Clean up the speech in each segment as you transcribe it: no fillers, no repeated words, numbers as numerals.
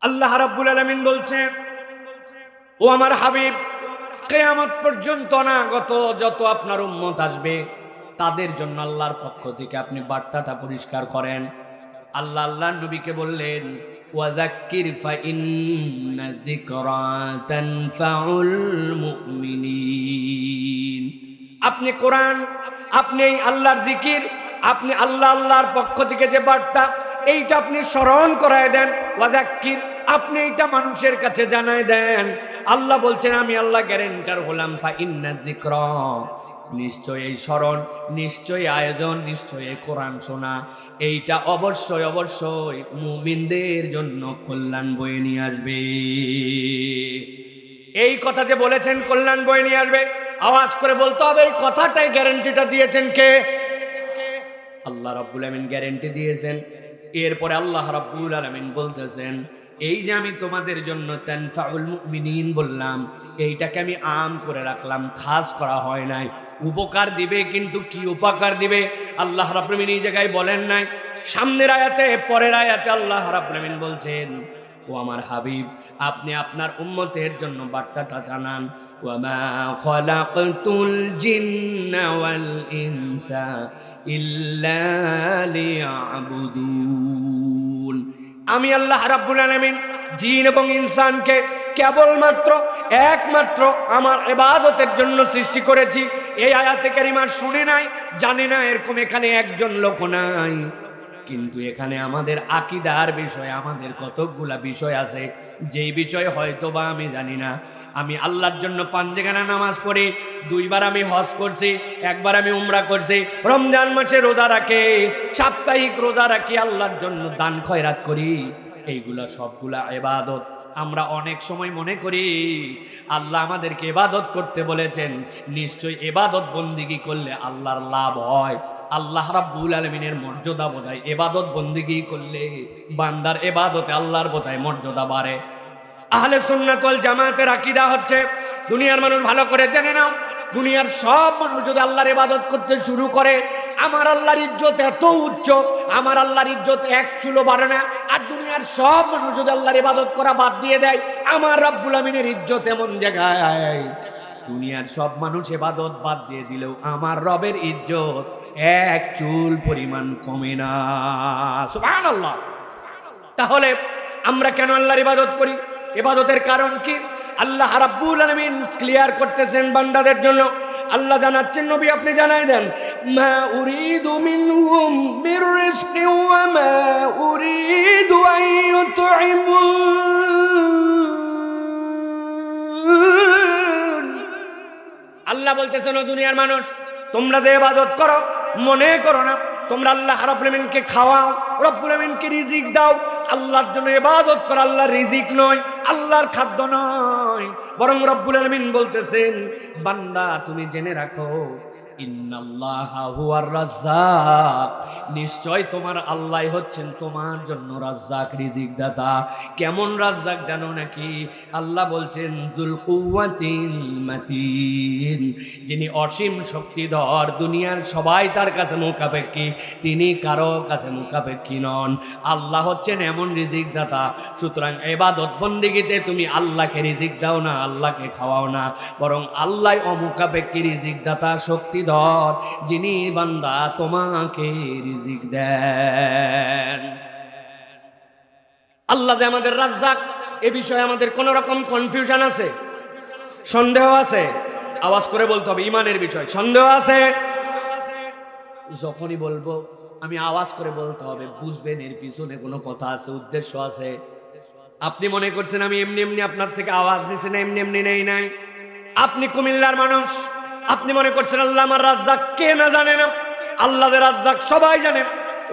আল্লাহ রাব্বুল আলামিন বলছেন, ও আমার হাবিব, কিয়ামত পর্যন্ত অনাগত যত আপনার উম্মত আসবে তাদের জন্য আল্লাহর পক্ষ থেকে আপনি বার্তাটা পরিষ্কার করেন। আল্লাহর নবীকে বললেন, ওয়াযাক্কির ফাইন্না যিকরা তানফাউল মুমিনিন। আপনি কোরআন, আপনি এই আল্লাহর জিকির, আপনি আল্লাহর পক্ষ থেকে যে বার্তা এইটা আপনি স্মরণ করায় দেন। ওয়াযাক্কির, আপনি এটা মানুষের কাছে জানায় দেন। আল্লাহ বলছেন, আমি আল্লাহ গ্যারান্টার হলাম, ফাইন্না যিকরা, নিশ্চয় এই স্মরণ, নিশ্চয় আয়োজন, নিশ্চয় এই কোরআন শোনা, এইটা অবশ্যই অবশ্যই মুমিনদের জন্য কল্যাণ বয়ে নিয়ে আসবে। এই কথা যে বলেছেন কল্যাণ বয়ে নিয়ে আসবে, আওয়াজ করে বলতে হবে এই কথাটাই গ্যারান্টিটা দিয়েছেন কে? আল্লাহ রাব্বুল আলামিন গ্যারান্টি দিয়েছেন। এরপরে আল্লাহ রাব্বুল আলামিন বলতেছেন, এই যে আমি তোমাদের জন্য তানফাউল মুমিনিন বললাম, এইটাকে আমি আম করে রাখলাম, খাস করা হয় নাই। উপকার দিবে, কিন্তু কি উপকার দিবে আল্লাহ রাব্বুল আলামিন এই জায়গায় বলেন নাই। সামনের আয়াতে, পরের আয়াতে আল্লাহ রাব্বুল আলামিন বলছেন, ও আমার হাবিব, আপনি আপনার উম্মতের জন্য বার্তাটা জানান। ওয়ামা খালাকতুল জিন্না ওয়াল ইনসা ইল্লা লিয়াবুদুন। আমি আল্লাহ রাব্বুল আলামিন জিন এবং ইনসানকে কেবলমাত্র একমাত্র আমার ইবাদতের জন্য সৃষ্টি করেছি। এই আয়াতে কারিমা শুনে নাই, জানে না, এরকম এখানে একজন লোক নাই। কিন্তু এখানে আমাদের আকীদার বিষয়, আমাদের কতকগুলা বিষয় আছে যেই বিষয় হয়তো বা আমি জানি না। আমি আল্লাহর জন্য 5 জায়গায় নামাজ পড়ি, 2 বার আমি হজ করছি, 1 বার আমি উমরা করছি, রমজান মাসে রোজা রাখি, সাপ্তাহিক রোজা রাখি, আল্লাহর জন্য দান খয়রাত করি। এইগুলা সবগুলা ইবাদত। আমরা অনেক সময় মনে করি আল্লাহ আমাদেরকে ইবাদত করতে বলেছেন, নিশ্চয়ই ইবাদত বন্দিগি করলে আল্লাহর লাভ হয়। আল্লাহ রাব্বুল আলামিনের মর্যাদা বোধহয় ইবাদত বন্দিগি করলে বান্দার ইবাদতে আল্লাহর বোধহয় মর্যাদা বাড়ে। আহলে সুন্নাত ওয়াল জামাতের আকীদা হচ্ছে, দুনিয়ার মানুষ ভালো করে জেনে নাও, দুনিয়ার সব মানুষ যদি আল্লাহর ইবাদত করতে শুরু করে, আমার আল্লাহর ইজ্জত এত উচ্চ, আমার আল্লাহর ইজ্জত এক চুলো বাড়ে না। আর দুনিয়ার সব মানুষ যদি আল্লাহর ইবাদত করা বাদ দিয়ে দেয়, আমার রব্বুল আমিনের ইজ্জত এমন জায়গায়, দুনিয়ার সব মানুষ ইবাদত বাদ দিয়ে দিলেও আমার রবের ইজ্জত এক চুল পরিমাণ কমে না। সুবহানাল্লাহ। তাহলে আমরা কেন আল্লাহর ইবাদত করি? ইবাদতের কারণ কি? আল্লাহ রাব্বুল আলামিন ক্লিয়ার করতেছেন বান্দাদের জন্য। আল্লাহ জানাচ্ছেন, নবী আপনি জানাই দেন, মা উরিদু মিনহুম মির রিজকি ওয়া মা উরিদু আন ইউতঈমুন। আল্লাহ বলতেছেন, ও দুনিয়ার মানুষ, তোমরা যে ইবাদত করো, মনে করো না তোমরা আল্লাহ রাব্বুল আলামিনকে খাওয়াও, রব্বুল আলামিনকে রিজিক দাও। আল্লাহর জন্য ইবাদত করা আল্লাহর রিজিক নয়, আল্লাহর খাদ্য নয়, বরং রব্বুল আলামিন বলতেছেন, বান্দা তুমি জেনে রাখো, ইন্নাল্লাহা হুয়ার রাজ্জাক, নিশ্চয় তোমার আল্লাহ হচ্ছেন তোমার জন্য রাজ্জাক, রিজিক দাতা। কেমন রাজ্জাক জানো নাকি? আল্লাহ বলছেন, যুল কুওয়াতিল মাতিন, যিনি অসীম শক্তিধর, দুনিয়ার সবাই তার কাছে মুখাপেক্ষী, তিনি কারো কাছে মুখাপেক্ষী নন। আল্লাহ হচ্ছেন এমন রিজিক দাতা। সুতরাং ইবাদত বন্দেগীতে তুমি আল্লাহকে রিজিক দাও না, আল্লাহকে খাওয়াও না, বরং আল্লাহ অমুখাপেক্ষী রিজিক দাতা, শক্তিধর, যিনি বান্দা তোমাকে রিজিক দেন। আল্লাহ যে আমাদের রাজ্জাক, এ বিষয়ে আমাদের কোন রকম কনফিউশন আছে? সন্দেহ আছে? আওয়াজ করে বলতে হবে, ইমানের বিষয় সন্দেহ আছে? যখনই বলবো আমি আওয়াজ করে বলতে হবে, বুঝবেন এর পিছনে কোনো কথা আছে, উদ্দেশ্য আছে। আপনি মনে করছেন আমি এমনি এমনি আপনার থেকে আওয়াজ নিছি না, এমনি এমনি নেই নাই। আপনি কুমিল্লার মানুষ, আপনি মনে করছেন আল্লাহ আমার রাজ্জাক, কে না জানে না? আল্লাহর রাজ্জাক সবাই জানে।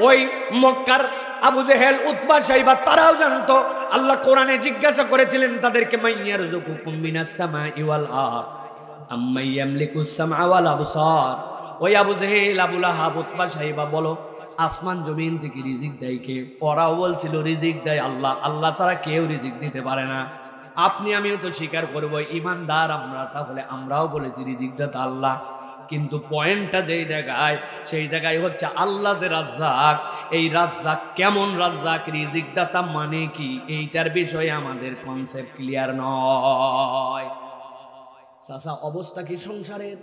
ওই মক্কার আবু জেহেল, উতবা, সাইবা তারাও জানতো। আল্লাহ কোরআনে জিজ্ঞাসা করেছিলেন তাদেরকে, মাইয়ারযুকুকুম মিনাস সামাই ওয়াল আরদ আম্মা ইয়ামলিকুস সামআ ওয়াল আবসার। ওই আবু জেহেল, আবু লাহাব, উতবা, সাইবা বলো, আসমান জমিন থেকে রিজিক দেয় কে? ওরাও বলছিল রিজিক দেয় আল্লাহ, আল্লাহ ছাড়া কেউ রিজিক দিতে পারে না। আপনি আমিও তো স্বীকার করবো, ইমানদার আমরা, তাহলে আমরাও বলেছি রিজিক দাতা আল্লাহ। কিন্তু পয়েন্টটা যেই জায়গায়, সেই জায়গায় হচ্ছে আল্লাহ যে রাজ্জাক, এই রাজ্জাক কেমন রাজ্জাক, রিজিক দাতা মানে কি, এইটার বিষয়ে আমাদের কনসেপ্ট ক্লিয়ার নয়। চাচা অবস্থা কি সংসারের?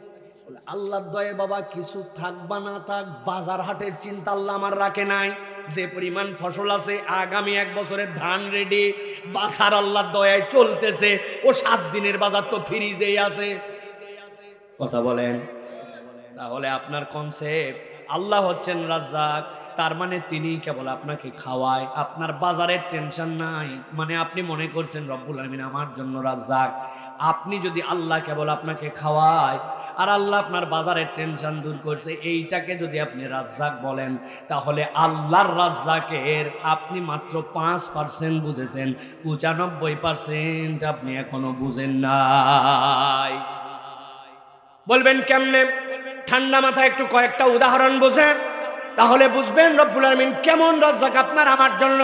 আল্লাহর দয়ে বাবা কিছু থাক বা না থাক, বাজার হাটের চিন্তা আল্লাহ আমার রাখে নাই। যে পরিমাণ ফসল আছে, আগামী 1 বছরের ধান রেডি, বাজার আল্লাহর দয়ায় চলতেছে। ও 7 দিনের বাজার তো ফ্রিজেই আছে। কথা বলেন। তাহলে আপনার কনসেপ্ট আল্লাহ হচ্ছেন রাজ্জাক, তার মানে তিনি কেবল আপনাকে খাওয়ায়, আপনার বাজারের টেনশন নাই। মানে আপনি মনে করছেন রব্বুল আলামিন আমার জন্য রাজ্জাক। আপনি যদি আল্লাহ কেবল আপনাকে খাওয়ায় আর আল্লাহ আপনার বাজারের টেনশন দূর করছে, এইটাকে যদি আপনি রাজ্জাক বলেন, তাহলে আল্লাহর রাজ্জাকের আপনি মাত্র 5% বুঝেছেন, 95% আপনি এখনো বুঝেন নাই। বলবেন কেমনে? ঠান্ডা মাথায় একটু কয়েকটা উদাহরণ বোঝেন, তাহলে বুঝবেন রব্বুল আলামিন কেমন রাজ্জাক আপনার আমার জন্য।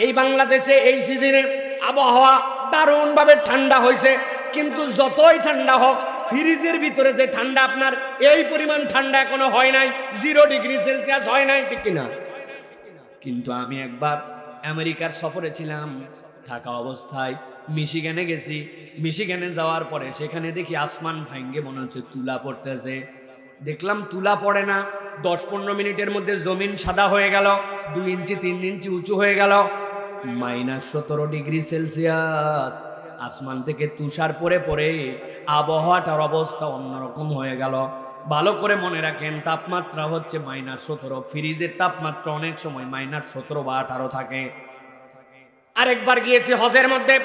এই বাংলাদেশে এই সিজনে আবহাওয়া দারুণভাবে ঠান্ডা হয়েছে, কিন্তু যতই ঠান্ডা হোক, ফ্রিজের ভিতরে যে ঠান্ডা আপনার এই পরিমাণ ঠান্ডা এখনো হয় নাই, 0 ডিগ্রি সেলসিয়াস হয় নাই, ঠিক কিনা? কিন্তু আমি একবার আমেরিকার সফরে ছিলাম, থাকা অবস্থায় মিশিগানে গেছি। মিশিগানে যাওয়ার পরে সেখানে দেখি আসমান ভাঙ্গে মনে হচ্ছে তুলা পড়তেছে। দেখলাম তুলা পড়ে না, 10-15 মিনিটের মধ্যে জমিন সাদা হয়ে গেল, 2 ইঞ্চি 3 ইঞ্চি উঁচু হয়ে গেল। -17 ডিগ্রি সেলসিয়াস। আসমান থেকে তুষার পরে পরে আবহাওয়াটার অবস্থা অন্যরকম হয়ে গেল। ভালো করে মনে রাখেন, তাপমাত্রা হচ্ছে -17। ফ্রিজের তাপমাত্রা অনেক সময় -17 বা 18 থাকে। আরেকবার গিয়েছি হজের মধ্যে,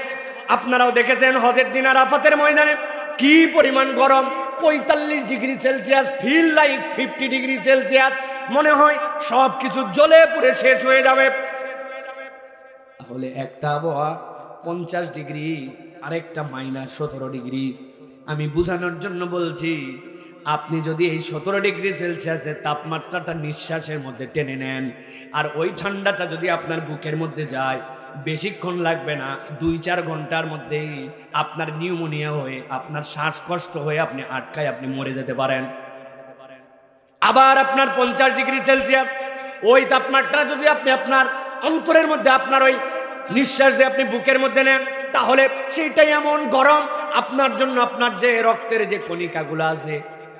আপনারাও দেখেছেন হজের দিন আরাফাতের ময়দানে কি পরিমাণ গরম, 45 degree Celsius, feel like 50 degree Celsius. মনে হয় সব কিছু জ্বলে পুড়ে শেষ হয়ে যাবে। তাহলে একটা আবহাওয়া 50 ডিগ্রি, আরেকটা -17 ডিগ্রি। আমি বোঝানোর জন্য বলছি, আপনি যদি এই 17 ডিগ্রি সেলসিয়াসের তাপমাত্রাটা নিঃশ্বাসের মধ্যে টেনে নেন, আর ওই ঠান্ডাটা যদি আপনার বুকের মধ্যে যায়, বেশিক্ষণ লাগবে না, 2-4 ঘন্টার মধ্যেই আপনার নিউমোনিয়া হয়ে, আপনার শ্বাসকষ্ট হয়ে আপনি আটকায় আপনি মরে যেতে পারেন। আবার আপনার 50 ডিগ্রি সেলসিয়াস, ওই তাপমাত্রা যদি আপনি আপনার অন্তরের মধ্যে, আপনার ওই নিঃশ্বাস দিয়ে আপনি বুকের মধ্যে নেন, তাহলে সেইটাই এমন গরম আপনার জন্য, আপনার যে রক্তের যে কণিকাগুলো আছে,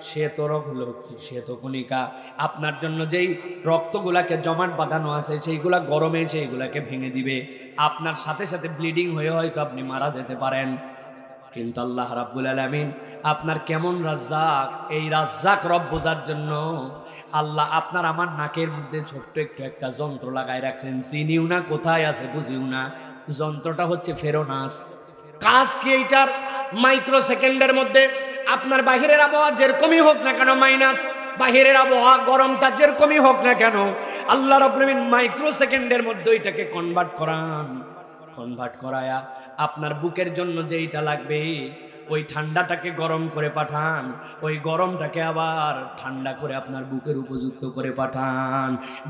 শ্বেত কণিকা, আপনার জন্য যেই রক্তগুলাকে জমাট বাঁধানো আছে, সেইগুলা গরমে সেইগুলাকে ভেঙে দিবে। আপনার সাথে সাথে ব্লিডিং হয়ে হয়তো আপনি মারা যেতে পারেন। কিন্তু আল্লাহ রাব্বুল আলামিন আপনার কেমন রাজ্জাক, এই রাজ্জাক রব বোঝার জন্য আল্লাহ আপনার আমার নাকের মধ্যে ছোট্ট একটু একটা যন্ত্র লাগায় রাখছেন। চিনিও না, কোথায় আছে বুঝিও না। যন্ত্রটা হচ্ছে ফেরোনাস। কাজ কি এইটার? মাইক্রো সেকেন্ডের মধ্যে আপনার বাহিরের আবহাওয়া যেরকমই হোক না কেন, বাহিরের আবহাওয়া গরমটা যেরকমই হোক না কেন, আল্লাহ রাব্বুল আলামিন মাইক্রো সেকেন্ডের মধ্যে এটাকে কনভার্ট করায়া আপনার বুকের জন্য যেইটা লাগবে, ওই ঠান্ডাটাকে গরম করে পাঠান, ওই গরমটাকে আবার ঠান্ডা করে আপনার বুকের উপযুক্ত করে পাঠান।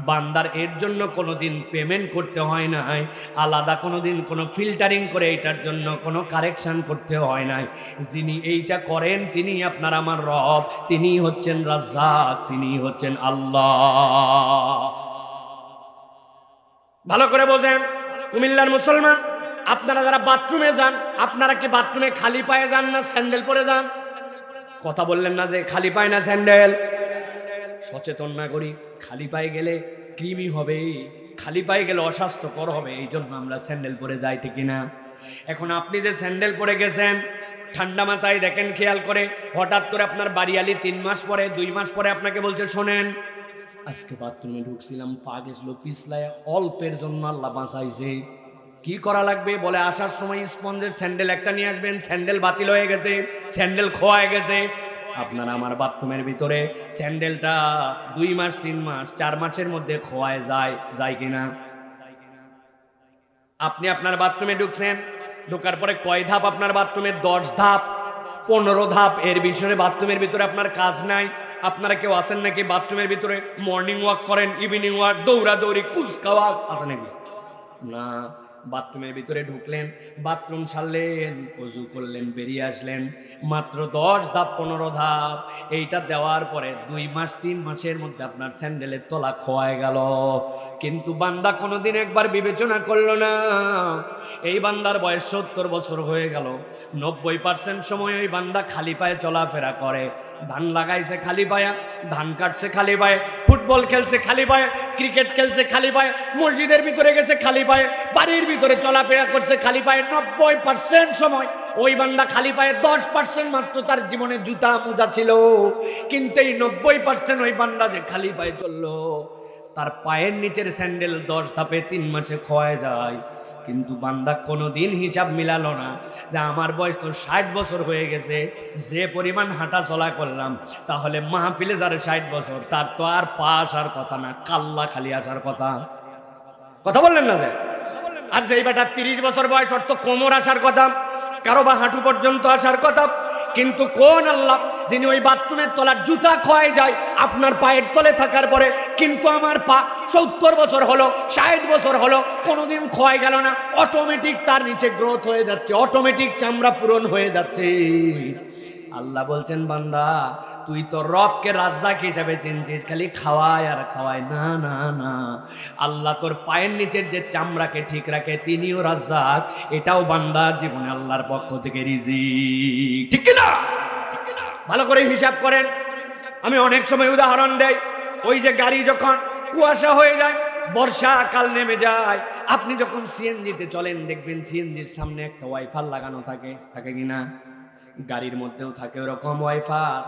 বান্দার এর জন্য কোনোদিন পেমেন্ট করতে হয় নাই, আলাদা কোনোদিন কোনো ফিল্টারিং করে এইটার জন্য কোনো কারেকশন করতে হয় নাই। যিনি এইটা করেন তিনি আপনার আমার রব, তিনি হচ্ছেন রাজ্জাক, তিনি হচ্ছেন আল্লাহ। ভালো করে বোঝেন কুমিল্লার মুসলমান, আপনারা যারা বাথরুমে যান, আপনারা কি বাথরুমে খালি পায়ে যান না স্যান্ডেল পরে যান? কথা বললেন না যে খালি পায়ে না স্যান্ডেল? সচেতন নাগরিক, খালি পায়ে গেলে কৃমি হবে, খালি পায়ে গেলে অস্বাস্থ্যকর হবে, এই জন্য আমরা স্যান্ডেল পরে যাই, ঠিক কিনা? এখন আপনি যে স্যান্ডেল পরে গেছেন, ঠান্ডা মাথায় দেখেন, খেয়াল করে, হঠাৎ করে আপনার বাড়িয়ালি 3 মাস পরে 2 মাস পরে আপনাকে বলছে, শোনেন আজকে বাথরুমে ঢুকছিলাম, পা গেছিল পিছলায়, অল্পের জন্য আল্লাহ বাঁচাইছে, কি করা লাগবে? বলে আসার সময় স্পঞ্জের স্যান্ডেল একটা নিয়ে আসবেন। স্যান্ডেল বাতিল হয়ে গেছে, স্যান্ডেল খোয়া গেছে। আপনার আমার বাথরুমের ভিতরে স্যান্ডেলটা 2 মাস 3 মাস 4 মাসের মধ্যে খোয়ায় যায় কিনা? আপনি আপনার বাথরুমে ঢুকছেন, ঢোকার পরে কয় ধাপ আপনার বাথরুমে? 10 ধাপ 15 ধাপ। এর বিষয়ে বাথরুমের ভিতরে আপনার কাজ নাই। আপনারা কেউ আছেন নাকি বাথরুমের ভিতরে মর্নিং ওয়াক করেন, ইভিনিং ওয়াক, দৌড়াদৌড়ি, কুচকাওয়াজ আছে নাকি? না। বাথরুমের ভিতরে ঢুকলেন, বাথরুম সারলেন, ওযু করলেন, বেরিয়ে আসলেন। মাত্র 10 ধাপ 15 ধাপ এইটা দেওয়ার পরে 2 মাস 3 মাসের মধ্যে আপনার স্যান্ডেলের তলা খোয়ায় গেল। কিন্তু বান্দা কোনোদিন একবার বিবেচনা করলো না। এই বান্দার বয়স 70 বছর হয়ে গেল, 90% সময় ওই বান্দা খালি পায়ে চলাফেরা করে। ধান লাগাইছে খালি পায়ে, ধান কাটছে খালি পায়ে, ফুটবল খেলছে খালি পায়ে, ক্রিকেট খেলছে খালি পায়ে, মসজিদের ভিতরে গেছে খালি পায়ে, বাড়ির ভিতরে চলাফেরা করছে খালি পায়ে। 90% সময় ওই বান্দা খালি পায়ে, 10% মাত্র তার জীবনে জুতা মোজা ছিল। কিন্তু এই 90% ওই বান্দা যে খালি পায়ে চললো, তার পায়ের নিচের স্যান্ডেল 10 ধাপে 3 মাসে ক্ষয় যায়। কিন্তু বান্দা কোনোদিন হিসাব মিলালো না যে আমার বয়স তো 60 বছর হয়ে গেছে, যে পরিমাণ হাঁটা চলা করলাম, তাহলে মাহফিলে যার 60 বছর তার তো আর পা আসার কথা না, কাল্লা খালি আসার কথা। কথা বললেন না যে? আর যেই বেটা 30 বছর বয়স, ওর তো কোমর আসার কথা, কারো বা হাঁটু পর্যন্ত আসার কথা। কিন্তু কোন আল্লাহ যিনি ওই বাথরুমের তলার জুতা ক্ষয় যায় আপনার পায়ের তলে থাকার পরে, কিন্তু আমার পা 70 বছর হলো, 60 বছর হলো, কোনোদিন ক্ষয় গেল না, অটোমেটিক তার নিচে গ্রোথ হয়ে যাচ্ছে, অটোমেটিক চামড়া পূরণ হয়ে যাচ্ছে। আল্লাহ বলছেন, বান্দা তুই তো রবকে রাজ্জাক হিসাবে চিনছিস, খালি খাওয়ায় আর খাওয়ায়। না না না, আল্লাহ তোর পায়ের নিচের যে চামড়াকে ঠিক রাখে, তিনিও রাজ্জাক। এটাও বান্দার জীবনে আল্লাহর পক্ষ থেকে রিজিক, ঠিক কিনা? ভালো করে হিসাব করেন। আমি অনেক সময় উদাহরণ দেই, ওই যে গাড়ি যখন কুয়াশা হয়ে যায়, বর্ষাকাল নেমে যায়, আপনি যখন সিএনজিতে চলেন দেখবেন সিএনজির সামনে একটা ওয়াইফার লাগানো থাকে, থাকে কিনা? গাড়ির মধ্যেও থাকে ওরকম ওয়াইফার।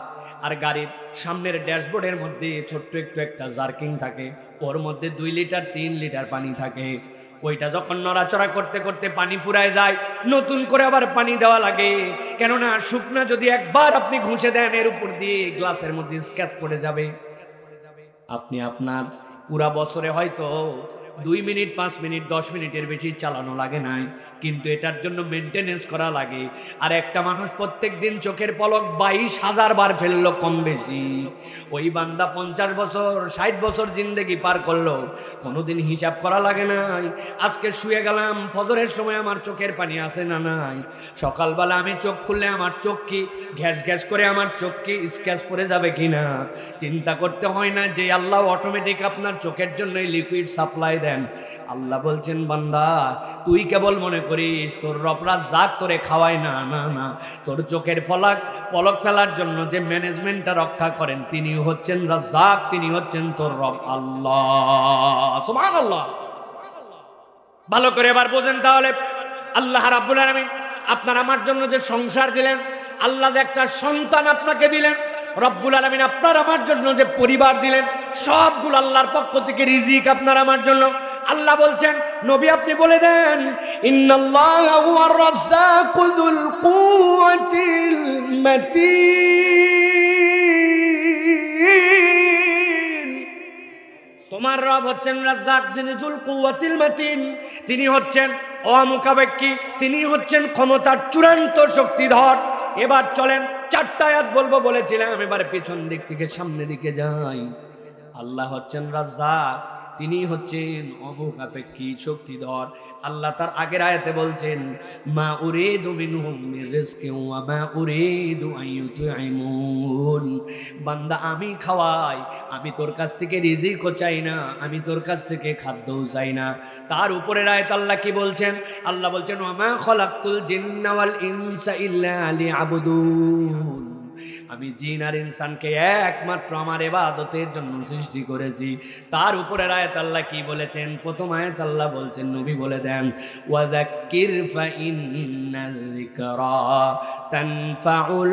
আর গাড়ির সামনের ড্যাশবোর্ডের মধ্যে ছোট্ট একটু একটা জার্কিং থাকে, ওর মধ্যে 2 লিটার 3 লিটার পানি থাকে। ওইটা যখন নড়াচড়া করতে করতে পানি ফুরায় যায়, নতুন করে আবার পানি দেওয়া লাগে। কেননা শুকনা যদি একবার আপনি ঘুষে দেন, এর উপর দিয়ে গ্লাসের মধ্যে স্ক্র্যাচ পড়ে যাবে। আপনি আপনার পুরা বছরে হয়তো 2 মিনিট 5 মিনিট 10 মিনিটের বেশি চালানো লাগে নাই, কিন্তু এটার জন্য মেনটেনেন্স করা লাগে। আর একটা মানুষ প্রত্যেক দিন চোখের পলক 22,000 বার ফেললো কম বেশি। ওই বান্দা 50 বছর 60 বছর জিন্দেগি পার করলো, কোনোদিন হিসাব করা লাগে নাই। আজকে শুয়ে গেলাম, ফজরের সময় আমার চোখের পানি আসে না নাই, সকালবেলা আমি চোখ খুললে আমার চোখ কি ঘ্যাস ঘ্যাস করে, আমার চোখ কি স্ক্র্যাচ পড়ে যাবে কিনা। চিন্তা করতে হয় না যে আল্লাহ অটোমেটিক আপনার চোখের জন্য লিকুইড সাপ্লাই দেন। আল্লাহ বলছেন, বান্দা তুই কেবল মনে করিস তোর রব রাজ্জাক তোরে খাওয়ায়। না না না, তোর চোখের পলক ফেলার জন্য যে ম্যানেজমেন্টটা রক্ষা করেন, তিনি হচ্ছেন রাজ্জাক, তিনি হচ্ছেন তোর রব আল্লাহ। সুবহানাল্লাহ। ভালো করে এবার বোঝেন তাহলে, আল্লাহ রাব্বুল আলামিন আপনার আমার জন্য যে সংসার দিলেন, আল্লাহ যে একটা সন্তান আপনাকে দিলেন, রব্বুল আলামিন আপনার আমার জন্য যে পরিবার দিলেন, সবগুলো আল্লাহর পক্ষ থেকে রিজিক আপনার আমার জন্য। আল্লাহ বলছেন, নবী আপনি বলে দেন, ইন্নাল্লাহা হুয়ার রাজ্জাকু যুল কুওয়াতিল মাতিন। তোমার রব হচ্ছেন রাজ্জাক, যিনি যুল কুওয়াতিল মাতিন, তিনি হচ্ছেন অমুখাপেক্ষী, তিনি হচ্ছেন ক্ষমতার চূড়ান্ত শক্তিধর। এবার চলেন 4টা আয়াত বলবো বলেছিলাম, এবার পিছন দিক থেকে সামনে দিকে যাই। আল্লাহ হচ্ছেন রাজ্জাক, তিনি হচ্ছেন অমুখাপেক্ষী শক্তিধর। আল্লাহ তার আগের আয়াতে বলছেন, মা উরিদু মিনহুম মির রিজকিন ওয়া মা উরিদু আন ইউতঈমুন। বান্দা আমি খাওয়াই, আমি তোর কাছ থেকে রিজিকও চাই না, আমি তোর কাছ থেকে খাদ্যও চাই না। তার উপরের আয়াত আল্লাহ কি বলছেন? আল্লাহ বলছেন, ওয়া মা খালাকতুল জিন্না ওয়াল ইনসা ইল্লা লিয়াবুদুন। আমি জিন আর ইনসানকে একমাত্র আমার ইবাদতের জন্য সৃষ্টি করেছি। তার উপরের আয়াত আল্লাহ কি বলেছেন? প্রথম আয়াত আল্লাহ বলছেন, নবী বলে দেন, ওয়াযাক্কির ফাইন্নায যিকরা তানফাউল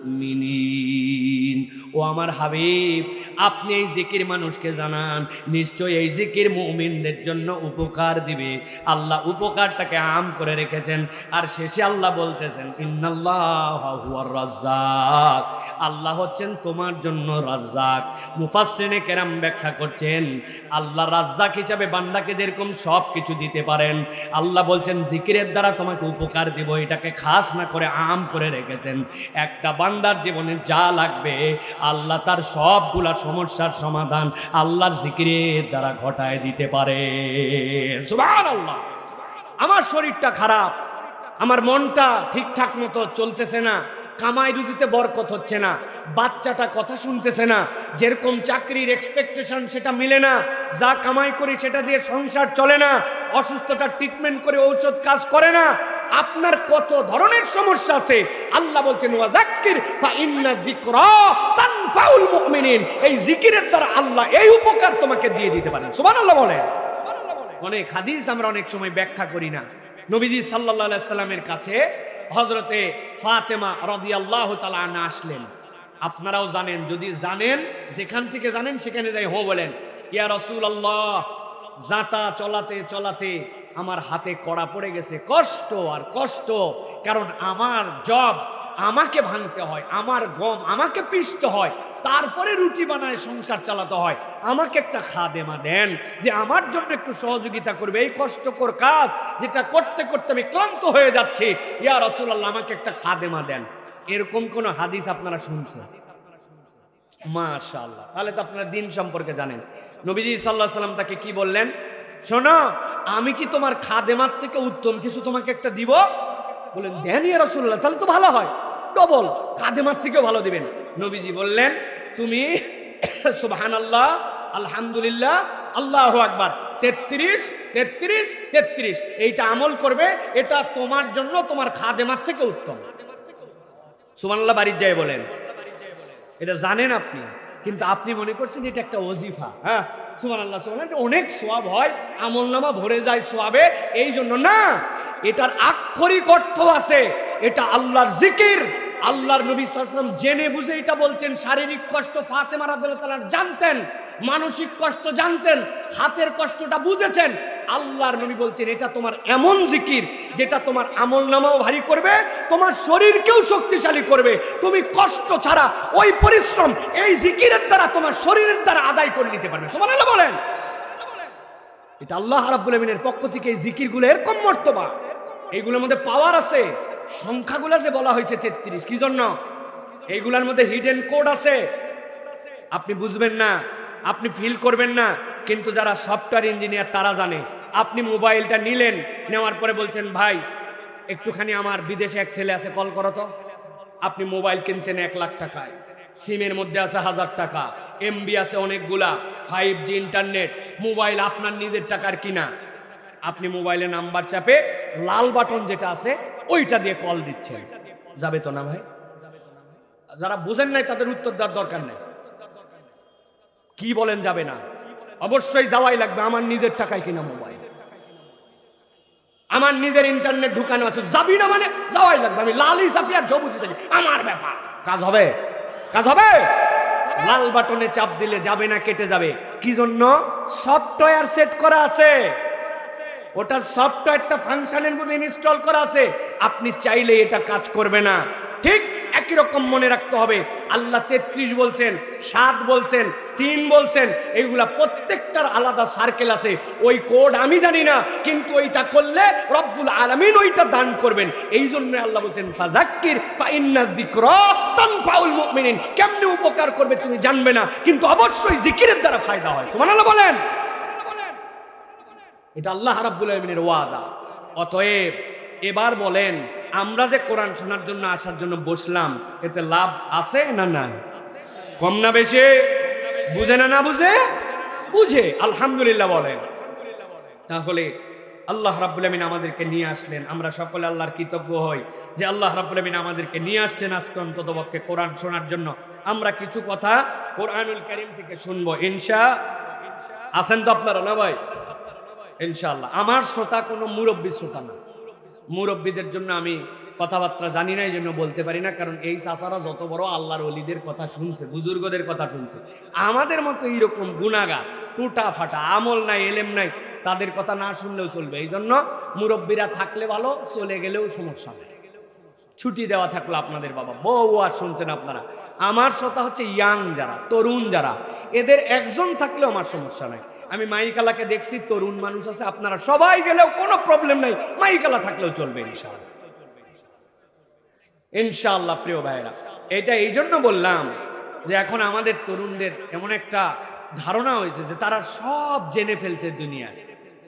মুমিনিন। ও আমার হাবিব, আপনি এই জিকির মানুষকে জানান, নিশ্চয়ই এই জিকির মুমিনদের জন্য উপকার দিবে। আল্লাহ উপকারটাকে আম করে রেখেছেন। আর শেষে আল্লাহ বলতেছেন, ইন্নাল্লাহা হুয়ার রাজ্জাক, আল্লাহ হচ্ছেন তোমার জন্য রাজ্জাক। মুফাসসিরিনে কেরাম ব্যাখ্যা করছেন, আল্লাহ রাজ্জাক হিসাবে বান্দাকে যেরকম সব কিছু দিতে পারেন, আল্লাহ বলছেন জিকিরের দ্বারা তোমাকে উপকার দিব, এটাকে খাস না করে আম করে রেখেছেন। একটা বান্দার জীবনে যা লাগবে, আল্লাহ তার সবগুলা সমস্যার সমাধান আল্লাহর জিকিরের দ্বারা ঘটায় দিতে পারে। সুবহানাল্লাহ। আমার শরীরটা খারাপ, আমার মনটা ঠিকঠাক মতো চলতেছে না, কামাই রুজিতে বরকত হচ্ছে না, বাচ্চাটা কথা শুনতেছে না, যেরকম চাকরির এক্সপেকটেশন সেটা মিলে না, যা কামাই করি সেটা দিয়ে সংসার চলে না, অসুস্থতার ট্রিটমেন্ট করে ঔষধ কাজ করে না, আপনার কত ধরনের সমস্যা আছে। আল্লাহ বলছেন ওয়াযাক্কির ফা ইন্না যিকরা তানফাউল মুমিনিন, এই জিকিরের দ্বারা আল্লাহ এই উপকার তোমাকে দিয়ে দিতে পারেন। সুবহানাল্লাহ বলেন। অনেক হাদিস আমরা অনেক সময় ব্যাখ্যা করি না। নবীজি সাল্লাল্লাহু আলাইহি সাল্লামের কাছে হযরতে ফাতেমা রাদিয়াল্লাহু তাআলা আনহা আসলেন। আপনারাও জানেন, যদি জানেন যেখান থেকে জানেন সেখানে যাই হো বলেন, ইয়া রাসূলুল্লাহ, যাতা চলাতে চলাতে আমার হাতে কড়া পড়ে গেছে, কষ্ট আর কষ্ট, কারণ আমার জব আমাকে ভাঙতে হয়, আমার গম আমাকে পিষতে হয়, তারপরে রুটি বানায় সংসার চালাতে হয়, আমাকে একটা খাদেমা দেন যে আমার জন্য একটু সহযোগিতা করবে, এই কষ্টকর কাজ যেটা করতে করতে আমি ক্লান্ত হয়ে যাচ্ছি, ইয়া রাসূলুল্লাহ আমাকে একটা খাদেমা দেন। এরকম কোন হাদিস আপনারা শুনছেন? মাশাআল্লাহ, তাহলে তো আপনারা দিন সম্পর্কে জানেন। নবীজি সাল্লাল্লাহু আলাইহি সাল্লাম তাকে কি বললেন? শোনো, আমি কি তোমার খাদেমার থেকে উত্তম কিছু তোমাকে একটা দিব? বলেন দেন ইয়া রাসূলুল্লাহ, তাহলে তো ভালো হয়, ডবল, খাদেমার থেকেও ভালো দিবেন। নবীজি বললেন তুমি সুবহানাল্লাহ, আলহামদুলিল্লাহ, আল্লাহু আকবার 33 33 33 এইটা আমল করবে, এটা তোমার জন্য তোমার খাদেমার থেকে উত্তম। সুবহানাল্লাহ বাড়ির যায় বলেন। এটা জানেন আপনি, কিন্তু আপনি মনে করছেন এটা একটা ওজিফা। হ্যাঁ সুবহানাল্লাহ, সুবহানাল্লাহ, অনেক সওয়াব হয়, আমলনামা ভরে যায় সওয়াবে, এই জন্য না, এটার আক্ষরিক অর্থ আছে, এটা আল্লাহর জিকির। আল্লাহর নবী সাল্লাল্লাহু আলাইহি ওয়াসাল্লাম জেনে বুঝে এটা বলছেন। শারীরিক কষ্ট ফাতেমা রাদিয়াল্লাহু তাআলা জানতেন, মানসিক কষ্ট জানতেন, হাতের কষ্টটা বুঝেছেন। আল্লাহর নবী বলছেন এটা তোমার এমন জিকির যেটা তোমার আমলনামাও ভারী করবে, তোমার শরীরকেও শক্তিশালী করবে। তুমি কষ্ট ছাড়া ওই পরিশ্রম এই জিকিরের দ্বারা তোমার শরীরের দ্বারা আদায় করে নিতে পারবে। সুবহানাল্লাহ বলেন। এটা আল্লাহ রাব্বুল আমিনের পক্ষ থেকে এই জিকিরগুলো এরকম মর্তবা, এইগুলোর মধ্যে পাওয়ার আছে। সংখ্যাগুলো যে বলা হয়েছে 33, কি জন্য? এইগুলোর মধ্যে হিডেন কোড আছে, আপনি বুঝবেন না, আপনি ফিল করবেন না, কিন্তু যারা সফটওয়্যার ইঞ্জিনিয়ার তারা জানে। আপনি মোবাইলটা নিলেন, নেওয়ার পরে বলছেন ভাই একটুখানি আমার বিদেশে এক ছেলে আছে, কল করো তো। আপনি মোবাইল কিনছেন 1 লাখ টাকায়, সিমের মধ্যে আছে 1000 টাকা, এমবি আছে অনেকগুলা, 5G ইন্টারনেট, মোবাইল আপনার নিজের টাকার কিনা। আপনি মোবাইলে নাম্বার চাপে লাল বাটন যেটা আছে ওইটা দিয়ে কল দিচ্ছেন, যাবে তো না ভাই? যারা বুঝেন নাই তাদের উত্তর দেওয়ার দরকার নেই। কি বলেন যাবে না? অবশ্যই যাওয়াই লাগবে, আমার নিজের টাকায় কিনা মোবাইল, আমার নিজের ইন্টারনেট ঢুকানো আছে, যাবি না মানে যাওয়াই লাগবে। আমি লালই চাপি আর জবুতি চাপি, আমার ব্যাপার, কাজ হবে, কাজ হবে। লাল বাটনে চাপ দিলে যাবে না, কেটে যাবে। কি জন্য? সফটওয়্যার সেট করা আছে, ওটা সফটওয়্যারটা ফাংশনের মধ্যে ইনস্টল করা আছে, আপনি চাইলে এটা কাজ করবে না। ঠিক একই রকম মনে রাখতে হবে, আল্লাহ 33 বলছেন, 7 বলছেন, 3 বলছেন, এইগুলা প্রত্যেকটার আলাদা সার্কেল আছে। ওই কোড আমি জানি না, কিন্তু ওইটা করলে রব্বুল আলামিন ওইটা দান করবেন। এই জন্য আল্লাহ বলছেন ফাযাক্কির ফা ইন্না যিকরা তানফাউল মুমিনিন। কেমনে উপকার করবে তুমি জানবে না, কিন্তু অবশ্যই জিকিরের দ্বারা ফায়দা হয়। সুবহানাল্লাহ বলেন। এটা আল্লাহ রাব্বুল আলামিনের ওয়াদা। অতএব এবার বলেন, আমরা যে কোরআন শোনার জন্য আসার জন্য বসলাম, এতে লাভ আছে না নাই? কম না বেশি? বুঝে না বুঝে? বুঝে, আলহামদুলিল্লাহ বলেন। তাহলে আল্লাহ রাব্বুল আমিন আমাদেরকে নিয়ে আসলেন, আমরা সকলে আল্লাহর কৃতজ্ঞ হই যে আল্লাহ রাব্বুল আমিন আমাদেরকে নিয়ে আসছেন আজকে অন্ততপক্ষে কোরআন শোনার জন্য। আমরা কিছু কথা কোরআনুল কারীম থেকে শুনবো ইনশাআল্লাহ। আছেন তো আপনারা না ভাই? ইনশাআল্লাহ। আমার শ্রোতা কোনো মুরব্বী শ্রোতা না, মুরব্বীদের জন্য আমি কথাবার্তা জানি না, এই জন্য বলতে পারি না। কারণ এই চাচারা যত বড় আল্লাহর ওলিদের কথা শুনছে, বুজুর্গদের কথা শুনছে, আমাদের মতো এইরকম গুনাহগার, টুটা ফাটা, আমল নাই, এলেম নাই, তাদের কথা না শুনলেও চলবে। এই জন্য মুরব্বীরা থাকলে ভালো, চলে গেলেও সমস্যা নেই। ছুটি দেওয়া থাকলো আপনাদের বাবা, বউ আর শুনছেন আপনারা। আমার শ্রোতা হচ্ছে ইয়াং যারা, তরুণ যারা, এদের একজন থাকলেও আমার সমস্যা নাই। আমি মাইকালাকে দেখছি, তরুণ মানুষ আছে, আপনারা সবাই গেলেও কোনো প্রবলেম নাই, মাইকালা থাকলেও চলবে ইনশাআল্লাহ। ইনশাআল্লাহ প্রিয় ভাইরা, এটা এই জন্য বললাম যে এখন আমাদের তরুণদের এমন একটা ধারণা হয়েছে যে তারা সব জেনে ফেলছে দুনিয়ায়,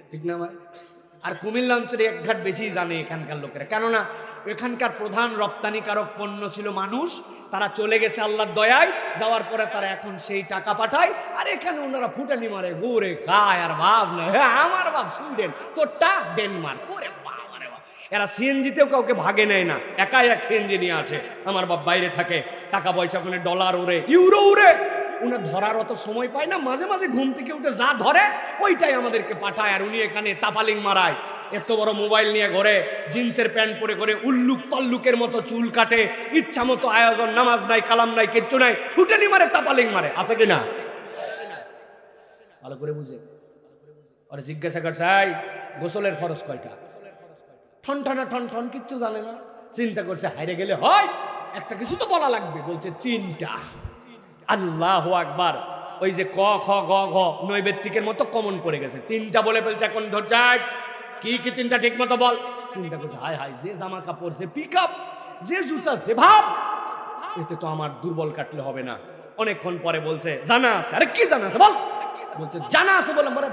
ঠিক না ভাই? আর কুমিল্লা অঞ্চলে এক ঘাট বেশি জানে এখানকার লোকেরা, কেননা এখানকার প্রধান রপ্তানিকারক পণ্য ছিল মানুষ। তারা চলে গেছে আল্লাহর দয়ায়, যাওয়ার পরে তারা এখন সেই টাকা পাঠায়, আর এখানে ওনারা ফুটানি মারে, ঘুরে খায়, আর ভাব না হ্যাঁ আমার বাপ সুইডেন, তোরটা ডেনমার্ক, ওরে বাবা রে বাবা। এরা সিএনজিতেও কাউকে ভাগে নেয় না, একাই এক সিএনজি নিয়ে আসে। আমার বাপ বাইরে থাকে, টাকা পয়সা ওখানে ডলার উড়ে, ইউরো উড়ে, উনি ধরার অত সময় পায় না, মাঝে মাঝে ঘুম থেকে উঠে যা ধরে ওইটাই আমাদেরকে পাঠায়, আর উনি এখানে তাপালিং মারায়। এত বড় মোবাইল নিয়ে ঘরে, জিন্সের প্যান্ট পরে করে উল্লুক পাল্লুকের মতো চুল কাটে, ইচ্ছা মতো আয়োজন, নামাজ নাই, কালাম নাই, কিচ্ছু নাই, ফুটানি মারে, তাপালিং মারে, আছে কিনা? ভালো করে বুঝে আরে জিজ্ঞাসা করছে, গোসলের ফরজ কয়টা? ঠন ঠনা ঠন ঠন কিচ্ছু জানে না। চিন্তা করছে হাইরে গেলে হয়, একটা কিছু তো বলা লাগবে, বলছে 3টা। আল্লাহু আকবার। ওই যে ক খ গ ঘ নৈবেত্তিকের মতো কমন পড়ে গেছে, 3টা বলে ফেলছে। এখন ধর যায় কি কি 3টা ঠিক মতো বল। চিন্তা করছে হায় হায়, যে জামা কাপড়, যে পিক আপ, যে জুতা, যে ভাব, এতে তো আমার দুর্বল কাটলে হবে না। অনেকক্ষণ পরে বলছে জানা আছে। আরে কি জানা আছে বল। বলছে জানা আছে বলে, বল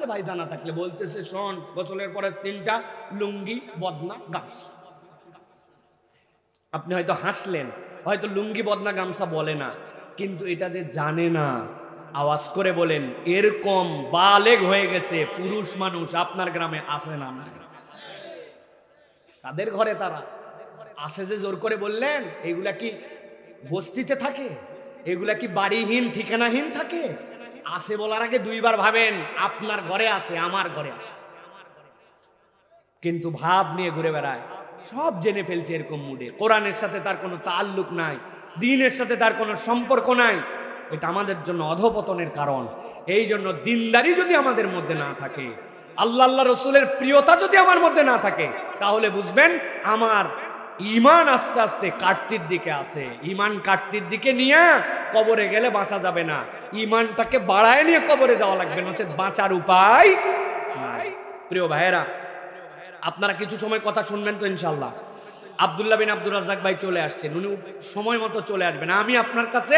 রে ভাই জানা থাকলে। বলতেছে শোন, গোসলের পরে 3টা, লুঙ্গি, বদনা, গামছা। আপনি হয়তো হাসলেন, হয়তো লুঙ্গি, বদনা, গামছা বলে না, কিন্তু এটা যে জানে না, আওয়াজ করে বলেন, এরকম বালেগ হয়ে গেছে পুরুষ মানুষ আপনার গ্রামে আছে না? তাদের ঘরে তারা আসে যে জোর করে বললেন, এগুলা কি বস্তিতে থাকে? এগুলা কি বাড়িহীন ঠিকানাহীন থাকে? আসে বলার আগে 2বার ভাবেন, আপনার ঘরে আছে, আমার ঘরে আছে। কিন্তু ভাব নিয়ে ঘুরে বেড়ায়, সব জেনে ফেলছে এরকম মুডে। কোরআনের সাথে তার কোনো তাল্লুক নাই, দ্বীনের সাথে তার কোনো সম্পর্ক নাই। এটা আমাদের জন্য অধপতনের কারণ। এই জন্য দিনদারি যদি আমাদের মধ্যে না থাকে, আল্লাহ রসুলের প্রিয়তা যদি আমার মধ্যে না থাকে, তাহলে বুঝবেন আমার ইমান আস্তে আস্তে কাটতির দিকে আছে। ইমান কাটতির দিকে নিয়ে কবরে গেলে বাঁচা যাবে না, ইমানটাকে বাড়ায় নিয়ে কবরে যাওয়া লাগবে, নচেত বাঁচার উপায় নাই। প্রিয় ভাইয়েরা, আপনারা কিছু সময় কথা শুনবেন তো ইনশাল্লাহ। আব্দুল্লাহ বিন আব্দুর রাজ্জাক ভাই চলে আসছেন, উনি সময় মতো চলে আসবেন। আমি আপনার কাছে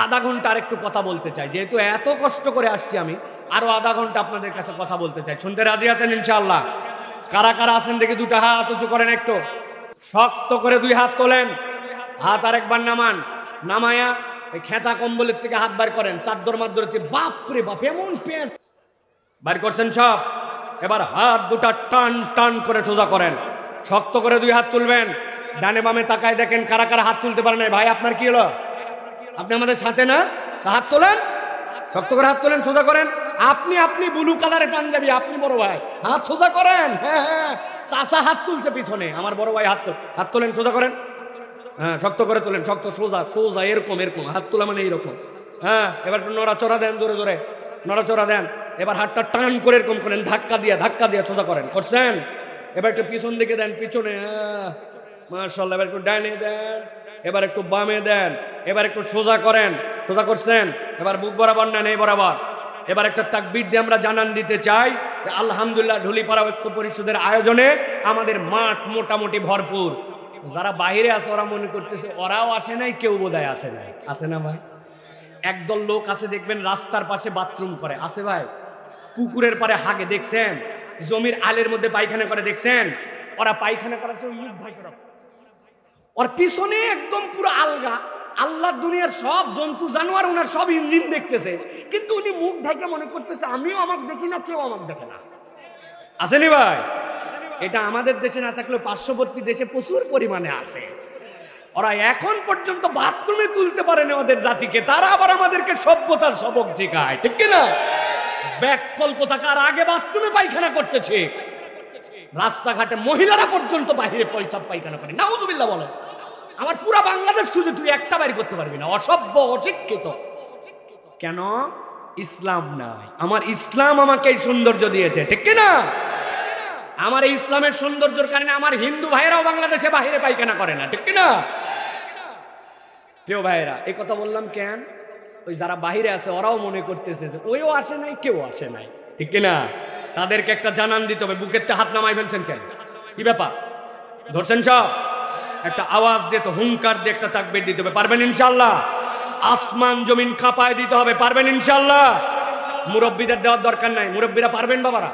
আধা ঘন্টা আর একটু কথা বলতে চাই, যেহেতু এত কষ্ট করে আসছি, আমি আরো আধা ঘন্টা আপনাদের কাছে কথা বলতে চাই। শুনতে রাজি আছেন ইনশাল্লাহ? কারা কারা আছেন দেখি 2টা হাত উঁচু করেন, একটু শক্ত করে 2 হাত তোলেন, হাত আরেকবার নামান, নামায়া এই খেতা কম্বলের থেকে হাত বার করেন, চাদর মাদর, বাপরে বাপ এমন পেঁচ বার করছেন সব। এবার হাত 2টা টান টান করে সোজা করেন, শক্ত করে 2 হাত তুলবেন। ডানে বামে তাকায় দেখেন কারা কারা হাত তুলতে পারে নাই। ভাই আপনার কি হলো? আপনি আমাদের সাথে না? হাত তোলেন, শক্ত করে হাত তোলেন, সোজা করেন। আপনি ব্লু কালারের পাঞ্জাবি, আপনি বড় ভাই, হাত সোজা করেন। হ্যাঁ হ্যাঁ, চাচা হাত তুলছে পিছনে, আমার বড় ভাই হাত তোলেন, সোজা করেন। হ্যাঁ, শক্ত করে তোলেন, শক্ত, সোজা সোজা, এরকম এরকম হাত তোলা মানে এইরকম। হ্যাঁ, এবার একটু নড়াচড়া দেন, জোরে জোরে নড়াচড়া দেন। এবার হাতটা টান করে এরকম করেন, ধাক্কা দিয়ে সোজা করেন। করছেন? এবার একটু পিছন দিকে দেন, পিছনে। মাশাআল্লাহ। এবার একটু ডানে দেন, এবার একটু বামে দেন, এবার একটু সোজা করেন, সোজা করছেন। এবার বুক বরাবর নেন, এই বরাবর। এবার একটা তাকবীর দিয়ে আমরা জানান দিতে চাই, আলহামদুলিল্লাহ ঢুলিপাড়া ঐক্য পরিষদের আয়োজনে আমাদের মাঠ মোটামুটি ভরপুর। যারা বাইরে আছে ওরা মনে করতেছে ওরাও আসে নাই, কেউ বোধহয় আসে নাই। আছে না ভাই? একদল লোক আছে দেখবেন রাস্তার পাশে বাথরুম করে, আছে ভাই? পুকুরের পারে হাগে দেখছেন? জমির আলের মধ্যে পায়খানা করে দেখছেন? ওরা পায়খানা করার সময় মুখ ভাই করে, ওর পিছনে একদম পুরো আলগা। আল্লাহর দুনিয়ার সব জন্তু জানোয়ার ওনার সব ইঞ্জিন দেখতেছে, কিন্তু উনি মুখ ঢাকে মনে করতেছে আমিও আমাকে দেখি না, কেউ আমাকে দেখে না। আসেনি ভাই? এটা আমাদের দেশে না থাকলেও পার্শ্ববর্তী দেশে প্রচুর পরিমাণে আছে। ওরা এখন পর্যন্ত বাথরুমে তুলতে পারে না ওদের জাতিকে, তারা আবার আমাদেরকে সভ্যতার সবক শেখায়, ঠিক কিনা? ব্যাককল কোথাকার, আগে বাথরুমে পায়খানা করতেছে, রাস্তাঘাটে মহিলারা পর্যন্ত বাহিরে পয়সাব পায়খানা করে। নাউযুবিল্লাহ বলে। আমার পুরা বাংলাদেশ খুঁজে তুই একটা বাইর করতে পারবি না, অসভ্য, অশিক্ষিত। কেন? ইসলাম নাই। আমার ইসলাম আমাকে এই সৌন্দর্য দিয়েছে, ঠিক কিনা? আমার এই ইসলামের সৌন্দর্যের কারণে আমার হিন্দু ভাইয়েরাও বাংলাদেশে বাহিরে পায়খানা করে না, ঠিক কিনা? প্রিয় ভাইয়েরা, এই কথা বললাম কেন? ওই যারা বাহিরে আছে ওরাও মনে করতেছে যে ওইও আসে নাই, কেউ আসে নাই, ঠিক কিনা? তাদেরকে একটা জানান দিতে হবে। বুকেরতে হাত নামাই ফেলছেন কেন? কি ব্যাপার? ধরছেন সব? একটা আওয়াজ দিয়ে তো, হুঙ্কার দিয়ে একটা তাকবীর দিতে হবে। পারবেন ইনশাল্লাহ? আসমান জমিন কাঁপায় দিতে হবে। পারবেন ইনশাল্লাহ? মুরব্বীদের দেওয়ার দরকার নাই, মুরব্বীরা পারবেন বাবারা?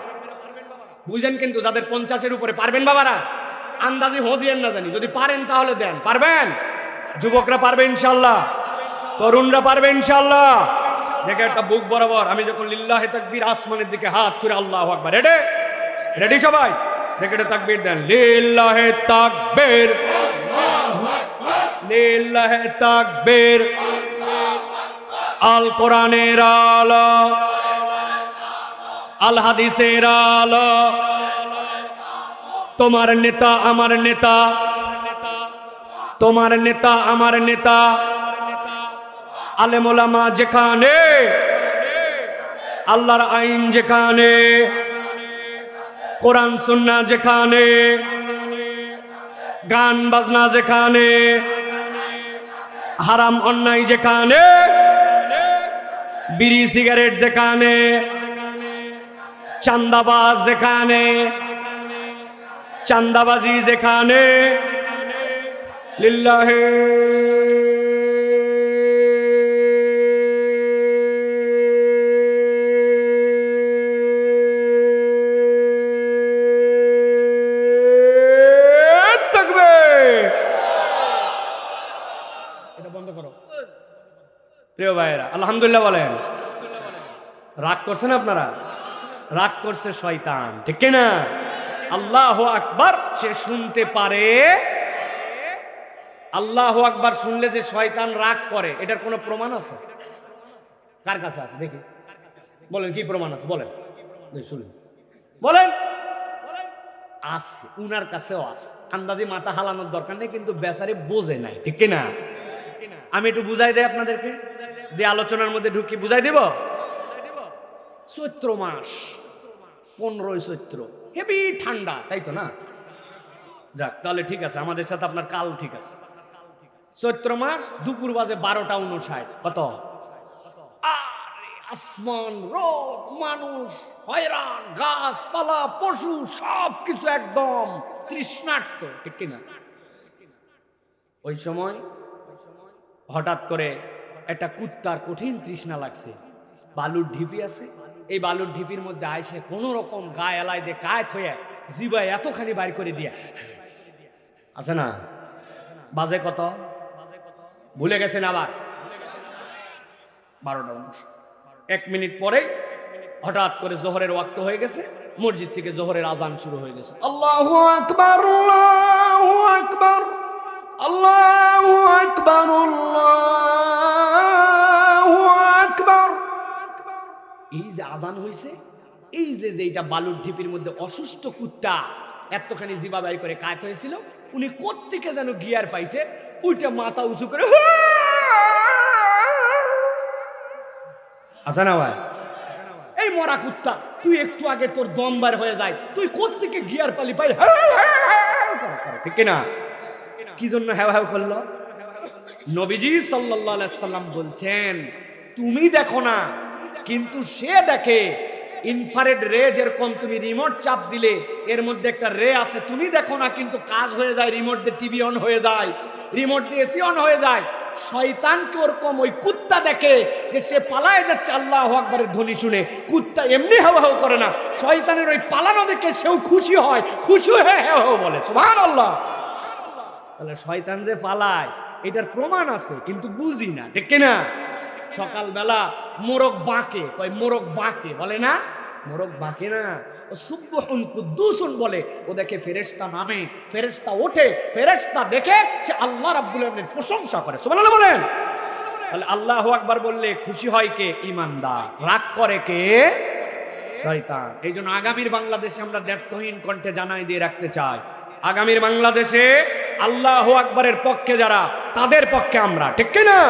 বুঝেন কিন্তু, যাদের 50-এর উপরে। পারবেন বাবারা? আন্দাজি দিয়েন না জানি, যদি পারেন তাহলে দেন। পারবেন? যুবকরা পারবে ইনশাল্লাহ, তরুণরা পারবে ইনশাল্লাহ। দেখে একটা বুক বরাবর আমি যখন লিল্লাহে তাকবীর, আসমানের দিকে হাত ছুড়ে আল্লাহু আকবার। রেডি? রেডি সবাই? দেখে এটা তাকবীর দেন, লিল্লাহে তাকবীর, লিল্লাহে তাকবীর। আল কোরআনের আলো, আল হাদিসের আলো, তোমার নেতা আমার নেতা, তোমার নেতা আমার নেতা। আলেম ওলামা যেখানে, আল্লাহর আইন যেখানে, কোরআন সুন্নাহ যেখানে, গান বাজনা যেখানে, হারাম অন্যায় যেখানে, বিড়ি সিগারেট যেখানে, চান্দাবাজ যেখানে, চান্দাবাজি যেখানে, লিল্লাহে প্রিয় ভাইয়েরা, আলহামদুলিল্লাহ বলেন। রাগ করছেন আপনারা? রাগ করছে শয়তান, ঠিক না? আল্লাহু আকবার সে শুনতে পারে। আল্লাহু আকবার শুনলে যে শয়তান রাগ করে, এটার কোনো প্রমাণ আছে? কার কাছে আছে দেখি? বলেন, কি প্রমাণ আছে? বলেন, শুনুন, বলেন। আছে, উনার কাছেও আছে। আন্দাজি মাথা হালানোর দরকার নেই, কিন্তু বেচারি বোঝে নাই, ঠিক না? আমি একটু বুঝাই দেই আপনাদেরকে, যে আলোচনার মধ্যে ঢুকি বুঝাই দিব। চৈত্র মাস, 15ই চৈত্র, হেবি ঠান্ডা, তাই তো না? যাক, তাহলে ঠিক আছে, আমাদের সাথে আপনার কাল ঠিক আছে। চৈত্র মাস, দুপুর বাজে 12:59। কত? আরে আসমান, রোদ, মানুষ হয়রান, গাছপালা, পশু সব কিছু একদম তৃষ্ণার্ত, ঠিক কিনা? ওই সময় হঠাৎ করে একটা কুত্তার কঠিন তৃষ্ণা লাগছে। বালুর ঢিপি আছে, এই বালুর ঢিপির মধ্যে আইসে কোন রকম গায়ে এলাই দিয়ে কায় থয়ে জিবায় এতখানি বাইর করে দিয়া আছে না? বাজে কত? ভুলে গেছেন আবার? 12:19। 1 মিনিট পরে হঠাৎ করে জোহরের ওয়াক্ত হয়ে গেছে, মসজিদ থেকে জোহরের আজান শুরু হয়ে গেছে। আল্লাহু আকবার, আল্লাহু আকবার, আল্লাহু আকবার, আল্লাহু আকবার। এই যে আজান হয়েছে, এই যে এইটা বালুর ঢিপির মধ্যে অসুস্থ কুত্তা এতখানি জিবা বাই করে কাত হয়েছিল, উনি কোত্থেকে যেন গিয়ার পাইছে, উইটা মাথা উঁচু করে আছে না ভাই? এই মরা কুত্তা, তুই একটু আগে তোর দম বার হয়ে যায়, তুই কোত্থেকে গিয়ার পালি পাই? ঠিক না? কি জন্য হ্যাও হ্যাও করলো? নবীজি সাল্লাল্লাহু আলাইহি সাল্লাম বলছেন, তুমি দেখো না, কিন্তু সে দেখে। ইনফ্রারেড রে যেরকম তুমি রিমোট চাপ দিলে এর মধ্যে একটা রে আছে, তুমি দেখো না, কিন্তু কাজ হয়ে যায়, রিমোট দিয়ে টিভি অন হয়ে যায়, রিমোট দিয়ে এসি অন হয়ে যায়। শয়তানকে ওরকম ওই কুত্তা দেখে যে সে পালায় যাচ্ছে আল্লাহু আকবারের ধ্বনি শুনে। কুত্তা এমনি হাও হাও করে না, শয়তানের ওই পালানো দেখে সেও খুশি হয়, খুশি হয়ে হাও হাও বলে সুবহানাল্লাহ। তাহলে শয়তান যে পালায় এটার প্রমাণ আছে, কিন্তু বুঝি না, ঠিক না? সকালবেলা মোরগ বাঁকে, কয় মোরগ বাঁকে, বলে না? মোরগ বাঁকে না, ও সুবহুন কুদ্দুসুন বলে। ও দেখে ফেরেশতা নামে, ফেরেশতা ওঠে, ফেরেশতা দেখে সে আল্লাহ রাব্বুল আলামিনের প্রশংসা করে। সুবহানাল্লাহ বলেন। তাহলে আল্লাহু আকবার বললে খুশি হয় কে? ঈমানদার। রাগ করে কে? শয়তান। এই জন্য আগামীর বাংলাদেশে আমরা দ্ব্যর্থহীন কণ্ঠে জানাই দিয়ে রাখতে চাই, আগামীর বাংলাদেশে আল্লাহু আকবারের পক্ষে যারা, তাদের পক্ষে আমরা, ঠিক না?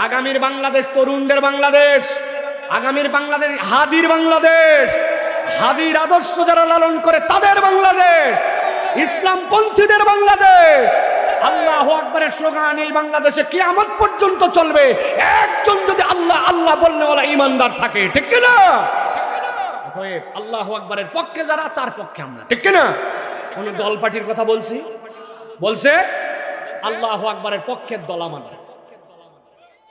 আগামীর বাংলাদেশ তরুণদের বাংলাদেশ, আগামীর বাংলাদেশ হাদির বাংলাদেশ, হাদির আদর্শ যারা লালন করে তাদের বাংলাদেশ, ইসলামপন্থীদের বাংলাদেশ। আল্লাহু আকবারের স্লোগান এই বাংলাদেশে কিয়ামত পর্যন্ত চলবে, একজন যদি আল্লাহ আল্লাহ বলনেওয়ালা ঈমানদার থাকে, ঠিক না? অতএব আল্লাহু আকবারের পক্ষে যারা, তার পক্ষে আমরা, ঠিক না? কোন দল পার্টির কথা বলছি? বলছে আল্লাহু আকবারের পক্ষের দল আমাদের।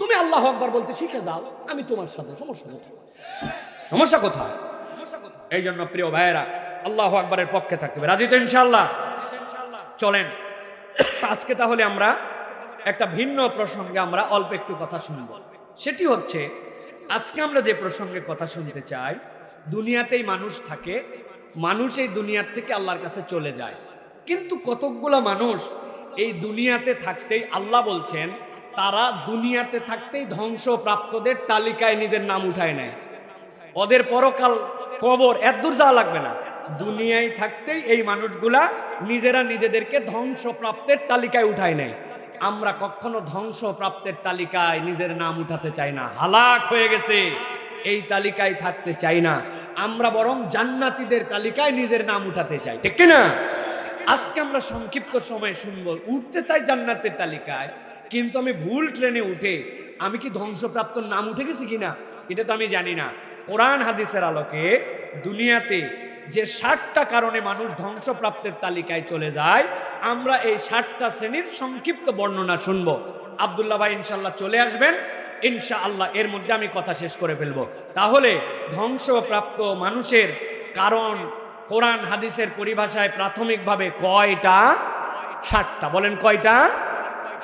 তুমি আল্লাহু আকবার বলতে শিখে যাও, আমি তোমার সাথে। সমস্যা কোথায়? সমস্যা কোথায়? এই জন্য প্রিয় ভাইয়েরা, আল্লাহু আকবারের পক্ষে থাকতে হবে। রাজি তো ইনশাআল্লাহ? চলেন আজকে তাহলে আমরা একটা ভিন্ন প্রসঙ্গে আমরা অল্প একটু কথা শুনবো। সেটি হচ্ছে, আজকে আমরা যে প্রসঙ্গে কথা শুনতে চাই, দুনিয়াতেই মানুষ থাকে, মানুষ এই দুনিয়ার থেকে আল্লাহর কাছে চলে যায়। কিন্তু কতকগুলা মানুষ এই দুনিয়াতে থাকতেই, আল্লাহ বলছেন তারা দুনিয়াতে থাকতেই ধ্বংসপ্রাপ্তদের তালিকায় নিজের নাম উঠায় নেয়। ওদের পরকাল কবর এত দূর যাওয়া লাগবে না, দুনিয়ায় থাকতেই এই মানুষগুলা নিজেরা নিজেদেরকে ধ্বংসপ্রাপ্তের তালিকায় উঠায় নেয়। আমরা কখনো ধ্বংসপ্রাপ্তের তালিকায় নিজের নাম উঠাতে চাই না, হালাক হয়ে গেছে এই তালিকায় থাকতে চাই না, আমরা বরং জান্নাতীদের তালিকায় নিজের নাম উঠাতে চাই, ঠিক কিনা? আজকে আমরা সংক্ষিপ্ত সময় শুনবো, উঠতে চাই জান্নাতের তালিকায়, কিন্তু আমি ভুল ট্রেনে উঠে আমি কি ধ্বংসপ্রাপ্ত নাম উঠে গেছি কিনা এটা তো আমি জানি না। কোরআন হাদিসের আলোকে দুনিয়াতে যে 60টা কারণে মানুষ ধ্বংসপ্রাপ্তের তালিকায় চলে যায়, আমরা এই 60টা শ্রেণীর সংক্ষিপ্ত বর্ণনা শুনবো। আব্দুল্লাহ ভাই ইনশাল্লাহ চলে আসবেন, ইনশাআল্লাহ এর মধ্যে আমি কথা শেষ করে ফেলবো। তাহলে ধ্বংসপ্রাপ্ত মানুষের কারণ কোরআন হাদিসের পরিভাষায় প্রাথমিকভাবে কয়টা? 60টা। বলেন কয়টা?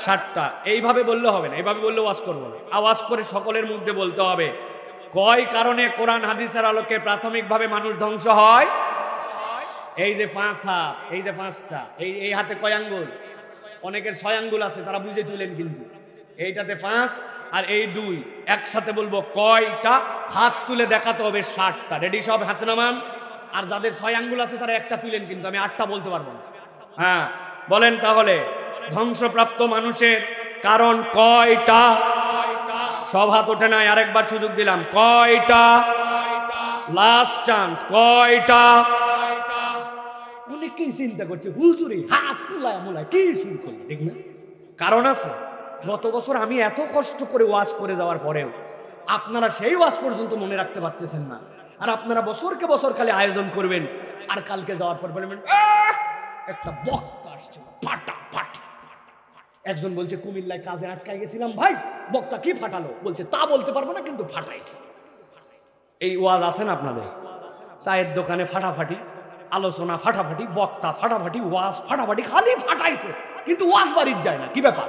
60টা। এইভাবে বললে হবে না, এইভাবে বললে ওয়াজ করবো না, আওয়াজ করে সকলের মধ্যে বলতে হবে। কয় কারণে কোরআন হাদিসের আলোকে প্রাথমিকভাবে মানুষ ধ্বংস হয়? এই যে 5 হাত, এই যে 5টা, এই হাতে কয় আঙ্গুল? অনেকের 6 আঙ্গুল আছে, তারা বুঝে তুলেন, কিন্তু এইটাতে 5 আর এই 2, একসাথে বলবো কয়টা? হাত তুলে দেখাতে হবে 60টা। রেডি? সব হাত নামান। আর যাদের 6 আঙ্গুল আছে তারা একটা তুলেন, কিন্তু আমি 8টা বলতে পারবো না। হ্যাঁ বলেন তাহলে, ধ্বংসপ্রাপ্ত মানুষের কারণ কয়টা? সব হাত ওঠে নাই, আরেকবার সুযোগ দিলাম, কয়টা? লাস্ট চান্স, কয়টা? অনেকেই চিন্তা করছে হুজুরি হাত তুলায় মোলায় কি শুরু করলে, দেখি কারণ আছে। গত বছর আমি এত কষ্ট করে ওয়াজ করে যাওয়ার পরেও আপনারা সেই ওয়াজ পর্যন্ত মনে রাখতে পারতেছেন না। আর আপনারা বছরকে বছর খালি আয়োজন করবেন, আর কালকে যাওয়ার পর বলবেন একটা বক্তা আসছে ফাটাফাটি। একজন বলছে কুমিল্লায় কাজে আটকায় গেছিলাম ভাই, বক্তা কি ফাটালো? বলছে তা বলতে পারবো না, কিন্তু ফাটাইছে। এই ওয়াজ আছে না আপনাদের? চায়ের দোকানে ফাটাফাটি, আলোচনা ফাটাফাটি, বক্তা ফাটাফাটি, ওয়াজ ফাটাফাটি, খালি ফাটাইছে, কিন্তু ওয়াজ বাড়ির যায় না। কি ব্যাপার?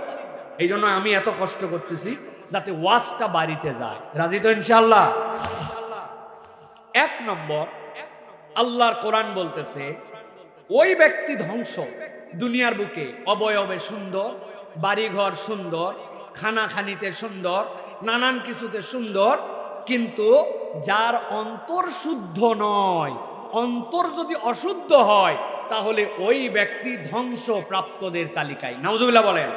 এই জন্য আমি এত কষ্ট করতেছি যাতে ওয়াজটা বাড়িতে যায়। রাজি তো ইনশাআল্লাহ? 1 নম্বর, আল্লাহর কোরআন বলতেছে ওই ব্যক্তি ধ্বংস, দুনিয়ার বুকে অবয়বে সুন্দর, বাড়িঘর সুন্দর, খানাখানিতে সুন্দর, নানান কিছুতে সুন্দর, কিন্তু যার অন্তর শুদ্ধ নয়, অন্তর যদি অশুদ্ধ হয়, তাহলে ওই ব্যক্তি ধ্বংসপ্রাপ্তদের তালিকায়। নাউজুবিল্লাহ বলেন।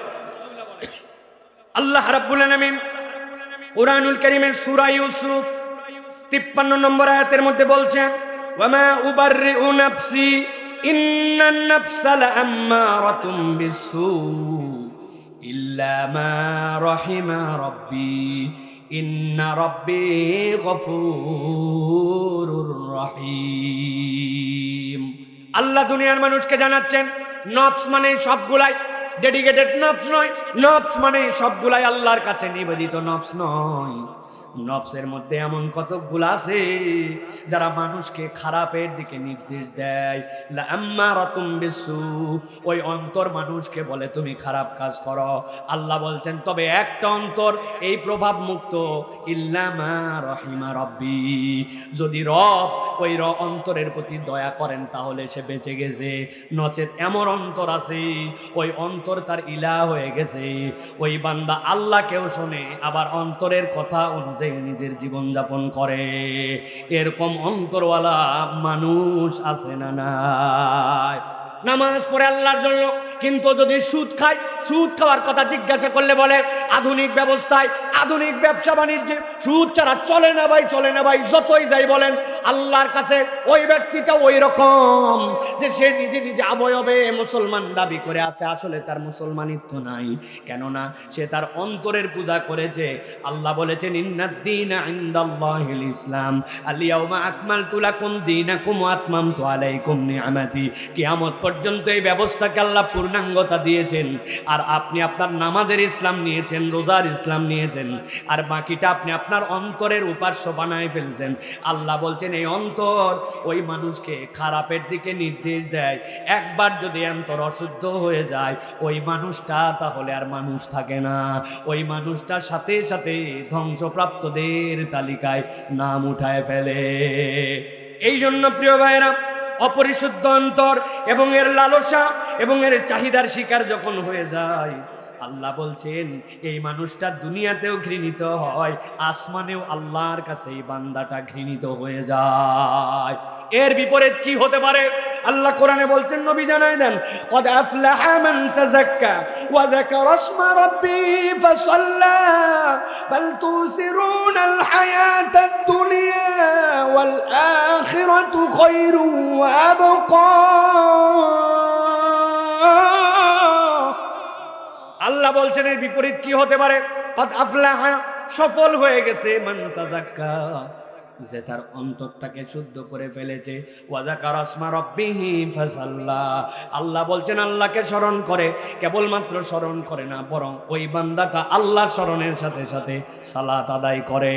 আল্লাহ রাব্বুল আলামিন কুরআনুল কারীমের সূরা ইউসুফ 53 নম্বর আয়াতের মধ্যে বলছেন, ওয়ামা উবাররিউ নাফসি ইন্নান নাফসা লাআম্মারাতুম বিসসু ইল্লা মা রাহিমা রাব্বি ইন্না রাব্বি গফুরুর রহিম। আল্লাহ দুনিয়ার মানুষকে জানাচ্ছেন, নফস মানে সবগুলাই ডেডিকেটেড নফস নয়, নফস মানে সবগুলাই আল্লাহর কাছে নিবেদিত নফস নয়। নফসের মধ্যে এমন কতকগুলো আছে যারা মানুষকে খারাপের দিকে নির্দেশ দেয়। লাআম্মারাতুম বিসসু, ওই অন্তর মানুষকে বলে তুমি খারাপ কাজ করো। আল্লাহ বলছেন তবে একটা অন্তর এই প্রভাব মুক্ত, ইল্লা মা রাহিমা রাব্বি, যদি রব ওই অন্তরের প্রতি দয়া করেন তাহলে সে বেঁচে গেছে, নচেত এমন অন্তর আছে ওই অন্তর তার ইলাহ হয়ে গেছে। ওই বান্দা আল্লাহকেও শোনে, আবার অন্তরের কথা অনুযায়ী নিজের জীবন যাপন করে। এরকম অন্তরওয়ালা মানুষ আছে না নাই? নামাজ পড়ে আল্লাহর জন্য, কিন্তু যদি সুদ খায়, সুদ খাওয়ার কথা জিজ্ঞাসা করলে বলে আধুনিক ব্যবস্থায়, আধুনিক ব্যবসা বাণিজ্যে সুদ ছাড়া চলে না ভাই, চলে না ভাই। যতই যাই বলেন, আল্লাহর কাছে ওই ব্যক্তিটা ওই রকম যে সে নিজে নিজে অবয়বে মুসলমান দাবি করে আছে, আসলে তার মুসলমানিত্ব নাই। কেননা সে তার অন্তরের পূজা করেছে। আল্লাহ বলেছেন ইন্নাদ-দীনা ইনদাল্লাহিল ইসলাম, আল-ইয়াওমা আকমালতু লাকুম দীনাকুম ওয়া আতমামতু আলাইকুম নি'মাতি। কিয়ামত পর্যন্ত এই ব্যবস্থাকে আল্লাহ পূর্ণ পূর্ণাঙ্গতা দিয়েছেন, আর আপনি আপনার নামাজের ইসলাম নিয়েছেন, রোজার ইসলাম নিয়েছেন, আর বাকিটা আপনি আপনার অন্তরের উপাস্য বানায় ফেলছেন। আল্লাহ বলছেন এই অন্তর ওই মানুষকে খারাপের দিকে নির্দেশ দেয়। একবার যদি অন্তর অশুদ্ধ হয়ে যায় ওই মানুষটা তাহলে আর মানুষ থাকে না, ওই মানুষটার সাথে সাথে ধ্বংসপ্রাপ্তদের তালিকায় নাম উঠায় ফেলে। এই জন্য প্রিয় ভাইরা, অপরিশুদ্ধ অন্তর এবং এর লালসা এবং এর চাহিদার শিকার যখন হয়ে যায়, আল্লাহ বলছেন এই মানুষটা দুনিয়াতেও ঘৃণিত হয়, আসমানেও আল্লাহর কাছে এই বান্দাটা ঘৃণিত হয়ে যায়। এর বিপরীত কি হতে পারে আল্লাহ কোরআনে বলছেন, নবী জানাই দেন, قد أفلح من تزكى وذكر اسم ربه فصلى بل تؤثرون الحياة الدنيا والآخرة خير وأبقى। আল্লাহ বলছেন এর বিপরীত কি হতে পারে, قد أفلح সফল হয়ে গেছে, মান তাযাক্কা যে তার অন্তরটাকে শুদ্ধ করে ফেলেছে, ওয়াযাকারা আসমা রাব্বিহি ফাসাল্লা আল্লাহ বলছেন আল্লাহকে স্মরণ করে, কেবলমাত্র স্মরণ করে না বরং ওই বান্দাটা আল্লাহর স্মরণের সাথে সাথে সালাত আদায় করে।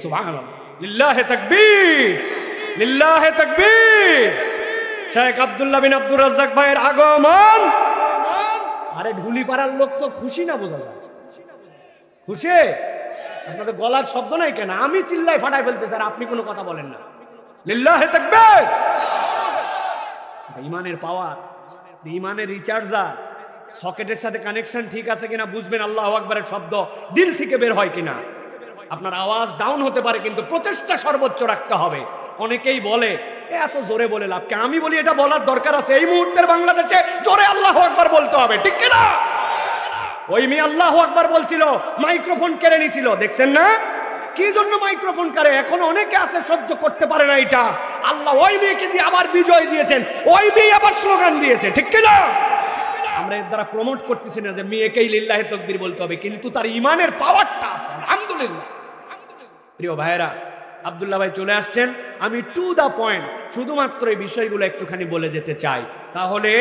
সুবহানাল্লাহ, লিল্লাহি তাকবীর, লিল্লাহি তাকবীর। শেখ আব্দুল্লাহ বিন আব্দুর রাজ্জাক ভাইয়ের আগমন। আরে ঢুলি পাড়ার লোক তো খুশি না, বোঝা যায় খুশি? আপনাদের গলার শব্দ নাই কেন? আমি চিল্লাই ফাটাই ফেলতে স্যার, আপনি কোনো কথা বলেন না। লিল্লাহি তাকবীর। ইমানের পাওয়ার, ইমানের রিচার্জার, সকেটের সাথে কানেকশন ঠিক আছে কিনা বুঝবেন আল্লাহু আকবারের শব্দ দিল থেকে বের হয় কিনা। আপনার আওয়াজ ডাউন হতে পারে কিন্তু প্রচেষ্টা সর্বোচ্চ রাখতে হবে। অনেকেই বলে এত জোরে বলে লাভ কি? আমি বলি এটা বলার দরকার আছে। এই মুহূর্তের বাংলাদেশে জোরে আল্লাহু আকবার বলতে হবে, ঠিক কিনা? ওই মেয়ে আল্লাহু আকবার বলছিল, মাইক্রোফোন কেড়ে নিছিল, দেখছেন না? কি জন্য মাইক্রোফোন কারে? এখন অনেকে আছে সহ্য করতে পারে না এটা। আল্লাহ ওই মেয়েকে দিয়ে আবার বিজয় দিয়েছেন, ওই মেয়ে আবার স্লোগান দিয়েছে, ঠিক কিনা? আমরা এর দ্বারা প্রমোট করতেছি না যে মেয়েকেই লিল্লাহি তাকবীর বলতে হবে, কিন্তু তার ইমানের পাওয়ারটা আছে। আলহামদুলিল্লাহ। প্রিয় ভাইয়েরা, আব্দুল্লাহ ভাই চলে আসছেন, আমি টু দা পয়েন্ট শুধুমাত্র এই বিষয়গুলো একটুখানি বলে যেতে চাই। তাহলে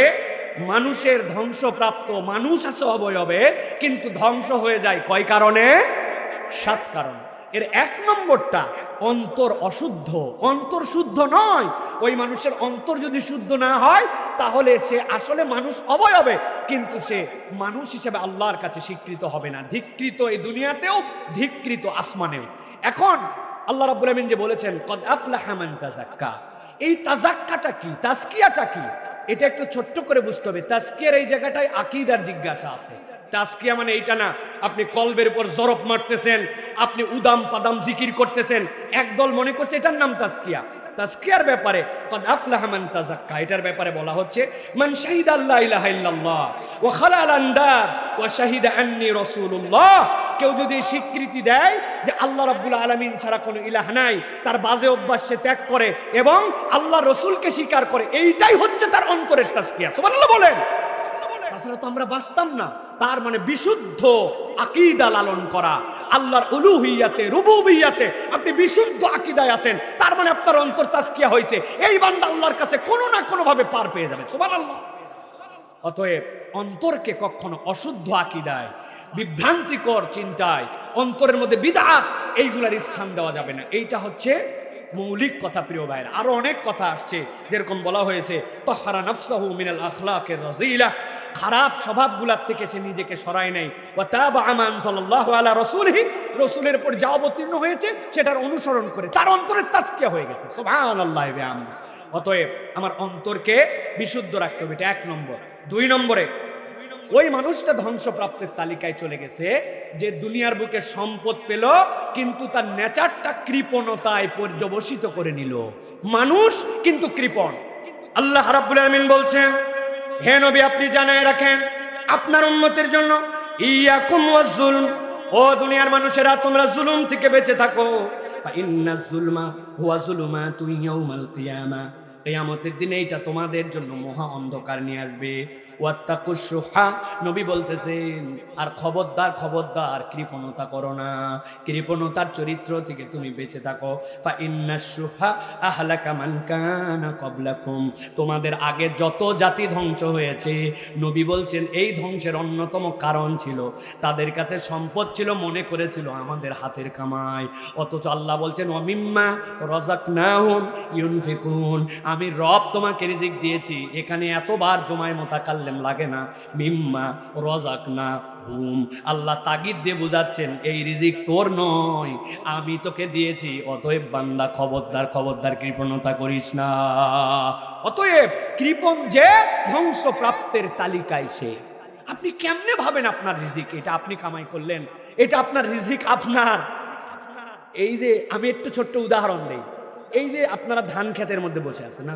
মানুষের ধ্বংসপ্রাপ্ত, মানুষ আছে অবয়বে কিন্তু ধ্বংস হয়ে যায় কয় কারণে? 7 কারণ। এর 1 নম্বরটা অন্তর অশুদ্ধ। অন্তর শুদ্ধ নয়। ওই মানুষের অন্তর যদি শুদ্ধ না হয় তাহলে সে আসলে মানুষ অবয়বে কিন্তু সে মানুষ হিসেবে আল্লাহর কাছে স্বীকৃত হবে না, ধিক্কৃত এই দুনিয়াতেও, ধিক্কৃত আসমানেও। এখন আল্লাহ রাব্বুল আমিন যে বলেছেন কদ আফলাহা মান তাযাক্কা, এই তাযাক্কাটা কি, তাজকিয়াটা কি, এটা একটু ছোট্ট করে বুঝতে হবে। তাজকিয়ার এই জায়গাটায় আকীদার জিজ্ঞাসা আছে। তাজকিয়া মানে এইটা না আপনি কলবের উপর জরব মারতেছেন, আপনি উদাম পাদাম জিকির করতেছেন, একদল মনে করছে এটার নাম তাজকিয়া। তাজকিয়ার ব্যাপারে কদ আফলাহা মান তাযাক্কা, এটার ব্যাপারে বলা হচ্ছে মান শাহিদা আল্লা ইলাহা ইল্লাল্লাহ ওয়া খালাল আন্দাদ ওয়া শাহিদা আন্নী রাসূলুল্লাহ। কেউ যদি স্বীকৃতি দেয় যে আল্লাহ রাব্বুল আলামিন ছাড়া কোনো ইলাহ নাই, তার বাজে অভ্যাস সে ত্যাগ করে এবং আল্লাহ রসুলকে স্বীকার করে, এইটাই হচ্ছে তার অন্তরের তাজকিয়া। সুবহানাল্লাহ বলেন। তাছাড়া তো আমরা বাঁচতাম না। তার মানে বিশুদ্ধ আকীদা লালন করা, আল্লাহর উলুহিয়াতে, রুবুবিয়াতে আপনি বিশুদ্ধ আকীদায় আছেন, তার মানে আপনার অন্তর তাজকিয়া হয়েছে। এই বান্দা আল্লাহর কাছে কোনো না কোনো ভাবে পার পেয়ে যাবে। সুবহানাল্লাহ। অতএব অন্তরকে কখনো অশুদ্ধ আকীদায়, বিভ্রান্তিকর চিন্তায়, অন্তরের মধ্যে বিদআত, এইগুলার স্থান দেওয়া যাবে না। এইটা হচ্ছে মৌলিক কথা। প্রিয় ভাইরা, আরো অনেক কথা আসছে, যেরকম বলা হয়েছে তাহহারা নাফসাহু মিনাল আখলাকির রাযিলা, খারাপ স্বভাবগুলোর থেকে সে নিজেকে সরায় নেয়। ওয়া তাবা আমান সাল্লাল্লাহু আলা রাসূলিহি, রাসূলের উপর যা অবতীর্ণ হয়েছে সেটার অনুসরণ করে তার অন্তরের তাজকিয়া হয়ে গেছে। সুবহানাল্লাহি ওয়া বিহামদিহি। অতএব আমার অন্তরকে বিশুদ্ধ রাখতে হবে, এটা 1 নম্বর। 2 নম্বরে ওই মানুষটা ধ্বংসপ্রাপ্তের তালিকায় চলে গেছে যে দুনিয়ার বুকে সম্পদ পেল কিন্তু তার নেচারটা কৃপণতায় পর্যবসিত করে নিল। মানুষ কিন্তু কৃপণ। আল্লাহ রাব্বুল আমিন বলছেন, হে নবী আপনি জানায় রাখেন আপনার উম্মতের জন্য, ইয়াকুম ওয়াজ-জুলম, ও দুনিয়ার মানুষেরা তোমরা জুলুম থেকে বেঁচে থাকো। ফা ইন্নাজ-জুলমা হুয়া যুলুমাতুন ইয়াউমাল কিয়ামা, কিয়ামতের দিনে এটা তোমাদের জন্য মহা অন্ধকার নিয়ে আসবে। ওয়াত্তাকুশ শুহা, নবী বলতেছেন আর খবরদার খবরদার কৃপণতা করো না, কৃপণতার চরিত্র থেকে তুমি বেঁচে থাকো। ফা ইন্নাশ শুহা আহলাকা মান কানা ক্বাবলাকুম, তোমাদের আগে যত জাতি ধ্বংস হয়েছে, নবী বলছেন এই ধ্বংসের অন্যতম কারণ ছিল তাদের কাছে সম্পদ ছিল, মনে করেছিল আমাদের হাতের কামাই। অথচ আল্লাহ বলছেন ওয়ামিম্মা রাযাকনাহুম ইউনফিকুন, আমি রব তোমাকে রিজিক দিয়েছি। এখানে এতবার জমায় মোতাকাল্লিম লাগে না, মিম্মা রাযাকনাহুম, আল্লাহ তাগিদ দিয়ে বুঝাচ্ছেন এই রিজিক তোর নয়, আমি তোকে দিয়েছি। অতএব বান্দা খবরদার খবরদার কৃপণতা করিস না। অতএব কৃপণ যে ধ্বংসপ্রাপ্তের তালিকায় সে। আপনি কেমনে ভাবেন আপনার রিজিক এটা আপনি কামাই করলেন, এটা আপনার রিজিক আপনার। এই যে আমি একটু ছোট্ট উদাহরণ দেই, এই যে আপনারা ধান ক্ষেতের মধ্যে বসে আছেন না,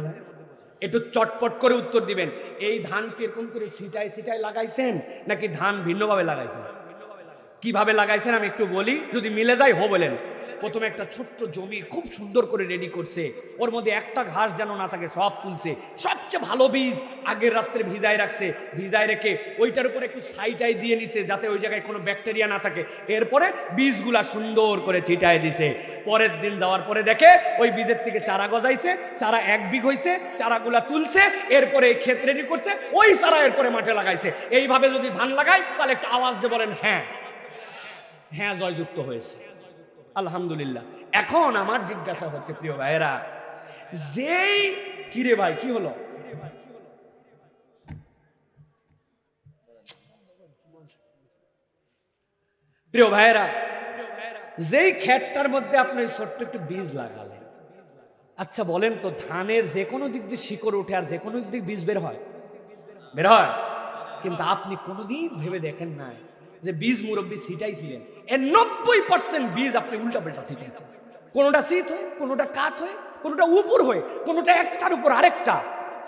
একটু চটপট করে উত্তর দিবেন, এই ধান কিরকম করে ছিটায় ছিটায় লাগাইছেন নাকি ধান ভিন্নভাবে লাগাইছেন? কিভাবে লাগাইছেন আমি একটু বলি, যদি মিলে যায় হো বলেন। প্রথমে একটা ছোট্ট জমি খুব সুন্দর করে রেডি করছে, ওর মধ্যে একটা ঘাস যেন না থাকে সব তুলছে, সবচেয়ে ভালো বীজ আগের রাত্রে ভিজায় রাখছে, ভিজায় রেখে ওইটার উপরে একটু ছাইটাই দিয়ে নিছে যাতে ওই জায়গায় কোনো ব্যাকটেরিয়া না থাকে। এরপরে বীজগুলা সুন্দর করে ছিটায় দিছে। পরের দিন যাওয়ার পরে দেখে ওই বীজের থেকে চারা গজাইছে, চারা এক বিঘ হয়েছে, চারাগুলা তুলছে, এরপরে ক্ষেত রেডি করছে, ওই চারা এরপরে মাঠে লাগাইছে। এইভাবে যদি ধান লাগায় তাহলে একটা আওয়াজ দিয়ে বলেন হ্যাঁ, হ্যাঁ জয়যুক্ত হয়েছে, আলহামদুলিল্লাহ। এখন আমার জিজ্ঞাসা হচ্ছে প্রিয় ভাইয়েরা, যেই কিরে ভাই কি হলো, প্রিয় ভাইয়েরা, যেই ক্ষেতটার মধ্যে আপনি ছোট্ট একটু বীজ লাগালেন, আচ্ছা বলেন তো ধানের যে কোনো দিক দিয়ে শিকড় ওঠে আর যে কোনো দিক দিয়ে বীজ বের হয়? বের হয়। কিন্তু আপনি কোনোদিন ভেবে দেখেন নাই যে বীজ মুরব্বী ছিটাইছিলেন, এর 90% বীজ আপনি উল্টা পাল্টা ছিটাইছেন। কোনোটা শীত হয়, কোনোটা কাত হয়, কোনোটা উপর হয়, কোনোটা একটার উপর আরেকটা,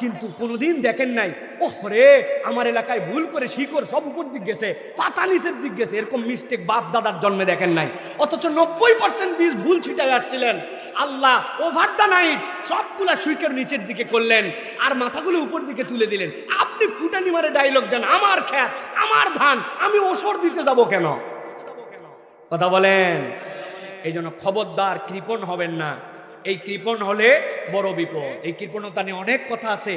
কিন্তু কোনোদিন দেখেন নাই ওরে আমার এলাকায় ভুল করে শিকড় সব উপর দিক গেছে, পাতা নিচের দিক গেছে, এরকম মিস্টেক বাপ দাদার জন্মে দেখেন নাই। অথচ 90% বীজ ভুল ছিটাই আসছিলেন, আল্লাহ ওভার দ্য নাইট সবগুলা শিকড় নিচের দিকে করলেন আর মাথাগুলো উপর দিকে তুলে দিলেন। আপনি ফুটানি মারে ডায়লগ দেন, আমার খ্যাত আমার ধান, আমি ওসর দিতে যাব কেন? কথা বলেন। এই জন্য খবরদার কৃপণ হবেন না, এই কৃপণ হলে বড় বিপদ। এই কৃপণতা নিয়ে অনেক কথা আছে।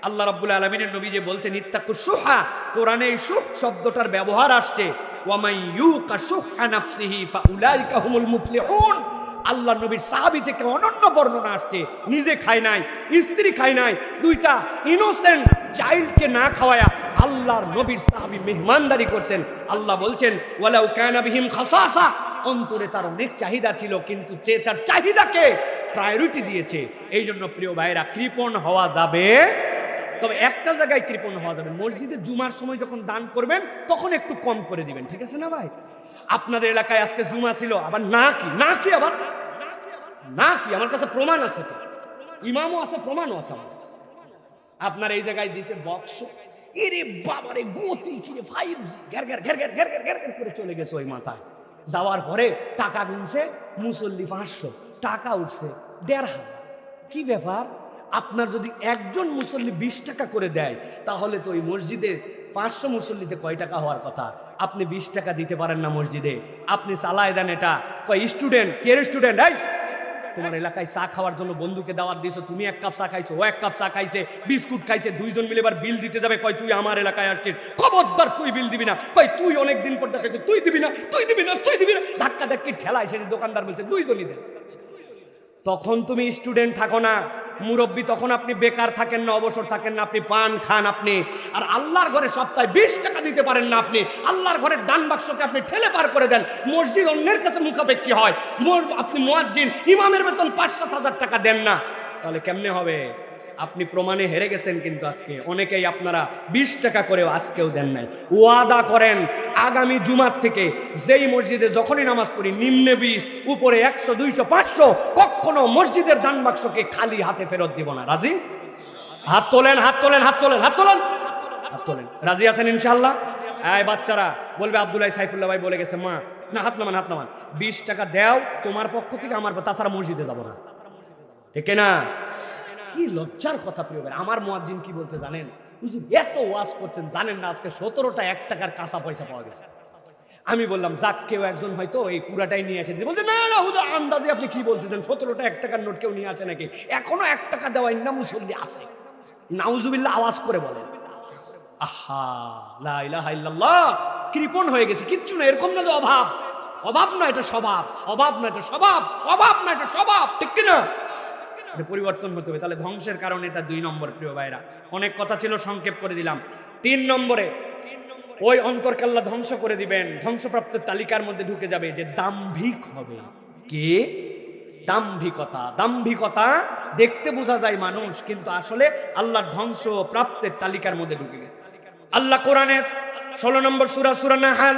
আল্লাহ রাব্বুল আলামিনের নবী যে বলছেন ইত্তাকুশ শুহা, কোরআনে এই শুহ শব্দটার ব্যবহার আসছে ওয়ামাই ইউকা শুহা নাফসিহি ফাউলাইকা হুমুল মুফলিহুন। আল্লাহ নবীর সাহাবী থেকে অনন্য বর্ণনা আসছে, নিজে খায় নাই, স্ত্রী খায় নাই, দুইটা ইনোসেন্ট চাইল্ডকে না খাওয়ায়া আল্লাহর নবীর সাহাবী মেহমানদারি করছেন। আল্লাহ বলছেন ওয়ালাউ কানা বিহিম খাসাসা, অন্তরে তার অনেক চাহিদা ছিল কিন্তু সে তার চাহিদাকে প্রায়োরিটি দিয়েছে। এই জন্য প্রিয় ভাইরা কৃপণ হওয়া যাবে, তবে একটা জায়গায় কৃপণ হওয়া যাবে, মসজিদে জুমার সময় যখন দান করবেন তখন একটু কম করে দিবেন, ঠিক আছে না ভাই? আপনাদের এলাকায় আজকে জুমা ছিল, আবার না কি না কি আবার না কি, আমার কাছে প্রমাণ আছে, তো ইমামও আছে প্রমাণও আছে আমার কাছে। আপনার এই জায়গায় দিছে বক্স, এরে বাবারে গতি কিরে 5G ঘের ঘের ঘের ঘের ঘের ঘের ঘের ঘের করে চলে গেছে ওই মাথায়। যাওয়ার পরে টাকা গুনছে, মুসল্লি 500, টাকা উঠছে 1500। কি ব্যাপার? আপনার যদি একজন মুসল্লি 20 টাকা করে দেয় তাহলে তো ওই মসজিদে 500 মুসল্লিতে কয় টাকা হওয়ার কথা? আপনি 20 টাকা দিতে পারেন না মসজিদে, আপনি চালায় দেন এটা। কয় স্টুডেন্ট, কে স্টুডেন্ট? এই তোমার এলাকায় চা খাওয়ার জন্য বন্ধুকে দাওয়াত দিয়েছো, তুমি 1 কাপ চা খাইছো, ও 1 কাপ চা খাইছে, বিস্কুট খাইছে, দুইজন মিলে এবার বিল দিতে যাবে। কয় তুই আমার এলাকায় আসছিস, খবরদার তুই বিল দিবি না। কয় তুই অনেক দিন পর দেখাইছো, তুই দিবি না, তুই দিবি না, তুই দিবি না। ধাক্কা ধাক্কি ঠেলায় শেষে দোকানদার বলছে দুইজনই দেন। তখন তুমি স্টুডেন্ট থাকো না, মুরব্বী, তখন আপনি বেকার থাকেন না, অবসর থাকেন না, আপনি পান খান আপনি। আর আল্লাহর ঘরে সপ্তাহে 20 টাকা দিতে পারেন না আপনি, আল্লাহর ঘরের ডান বাক্সকে আপনি ঠেলে পার করে দেন। মসজিদ অন্যের কাছে মুখাপেক্ষী হয়, আপনি মুয়াজ্জিন ইমামের বেতন 5-7 হাজার টাকা দেন না, তাহলে কেমনে হবে? আপনি প্রমাণে হেরে গেছেন। কিন্তু আজকে অনেকেই আপনারা 20 টাকা করেও আজকেও দেন নাই। ওয়াদা করেন আগামী জুমার থেকে যেই মসজিদে যখনই নামাজ পড়ি নিম্নে 20, উপরে 100, 200, 500, কখনো মসজিদের দান বাক্সকে খালি হাতে ফেরত দিব না। রাজি? হাত তোলেন, হাত তোলেন, হাত তোলেন, হাত তোলেন, হাত তোলেন। রাজি আছেন ইনশাআল্লাহ? এই বাচ্চারা বলবে আব্দুল্লাহ সাইফুল্লাহ ভাই বলে গেছে, মা না, হাত নামান, হাত নামান। 20 টাকা দাও তোমার পক্ষ থেকে, আমার, তাছাড়া মসজিদে যাব না, ঠিক না? কি লজ্জার কথা প্রিয় ভাই। আমার মুয়াজ্জিন কি বলছে জানেন? হুজুর এত ওয়াজ করছেন, জানেন না আজকে 17টা 1 টাকার কাঁচা পয়সা পাওয়া গেছে। আমি বললাম যাক, কেউ একজন হয়তো এই পুরাটাই নিয়ে এসেছে। বলছে না না হুজুর, আন্দাজে আপনি কি বলতেছেন, 17টা 1 টাকার নোট কেউ নিয়ে আসে নাকি? এখনো 1 টাকা দেওয়া ইন্না মুসল্লি আছে। নাউজুবিল্লাহ আওয়াজ করে বলেন। আহা, লা ইলাহা ইল্লাল্লাহ। কৃপণ হয়ে গেছে, কিচ্ছু না। এরকম না যে অভাব, অভাব না এটা স্বভাব, অভাব না এটা স্বভাব, অভাব না এটা স্বভাব, ঠিক কিনা? এটা পরিবর্তন হতে হবে। তাহলে ধ্বংসের কারণ এটা 2 নম্বর প্রিয় ভাইরা। অনেক কথা ছিল, সংক্ষেপ করে দিলাম। 3 নম্বরে ওই অন্তরকে আল্লাহ ধ্বংস করে দিবেন। ধ্বংসপ্রাপ্তের তালিকার মধ্যে ঢুকে যাবে যে দাম্ভিক হবে। কে? দাম্ভিকতা। দাম্ভিকতা দেখতে বোঝা যায় মানুষ, কিন্তু আসলে আল্লাহ ধ্বংস প্রাপ্তের তালিকার মধ্যে ঢুকে গেছে। আল্লাহ কোরআনের 16 নম্বর সূরা, সূরা নাহাল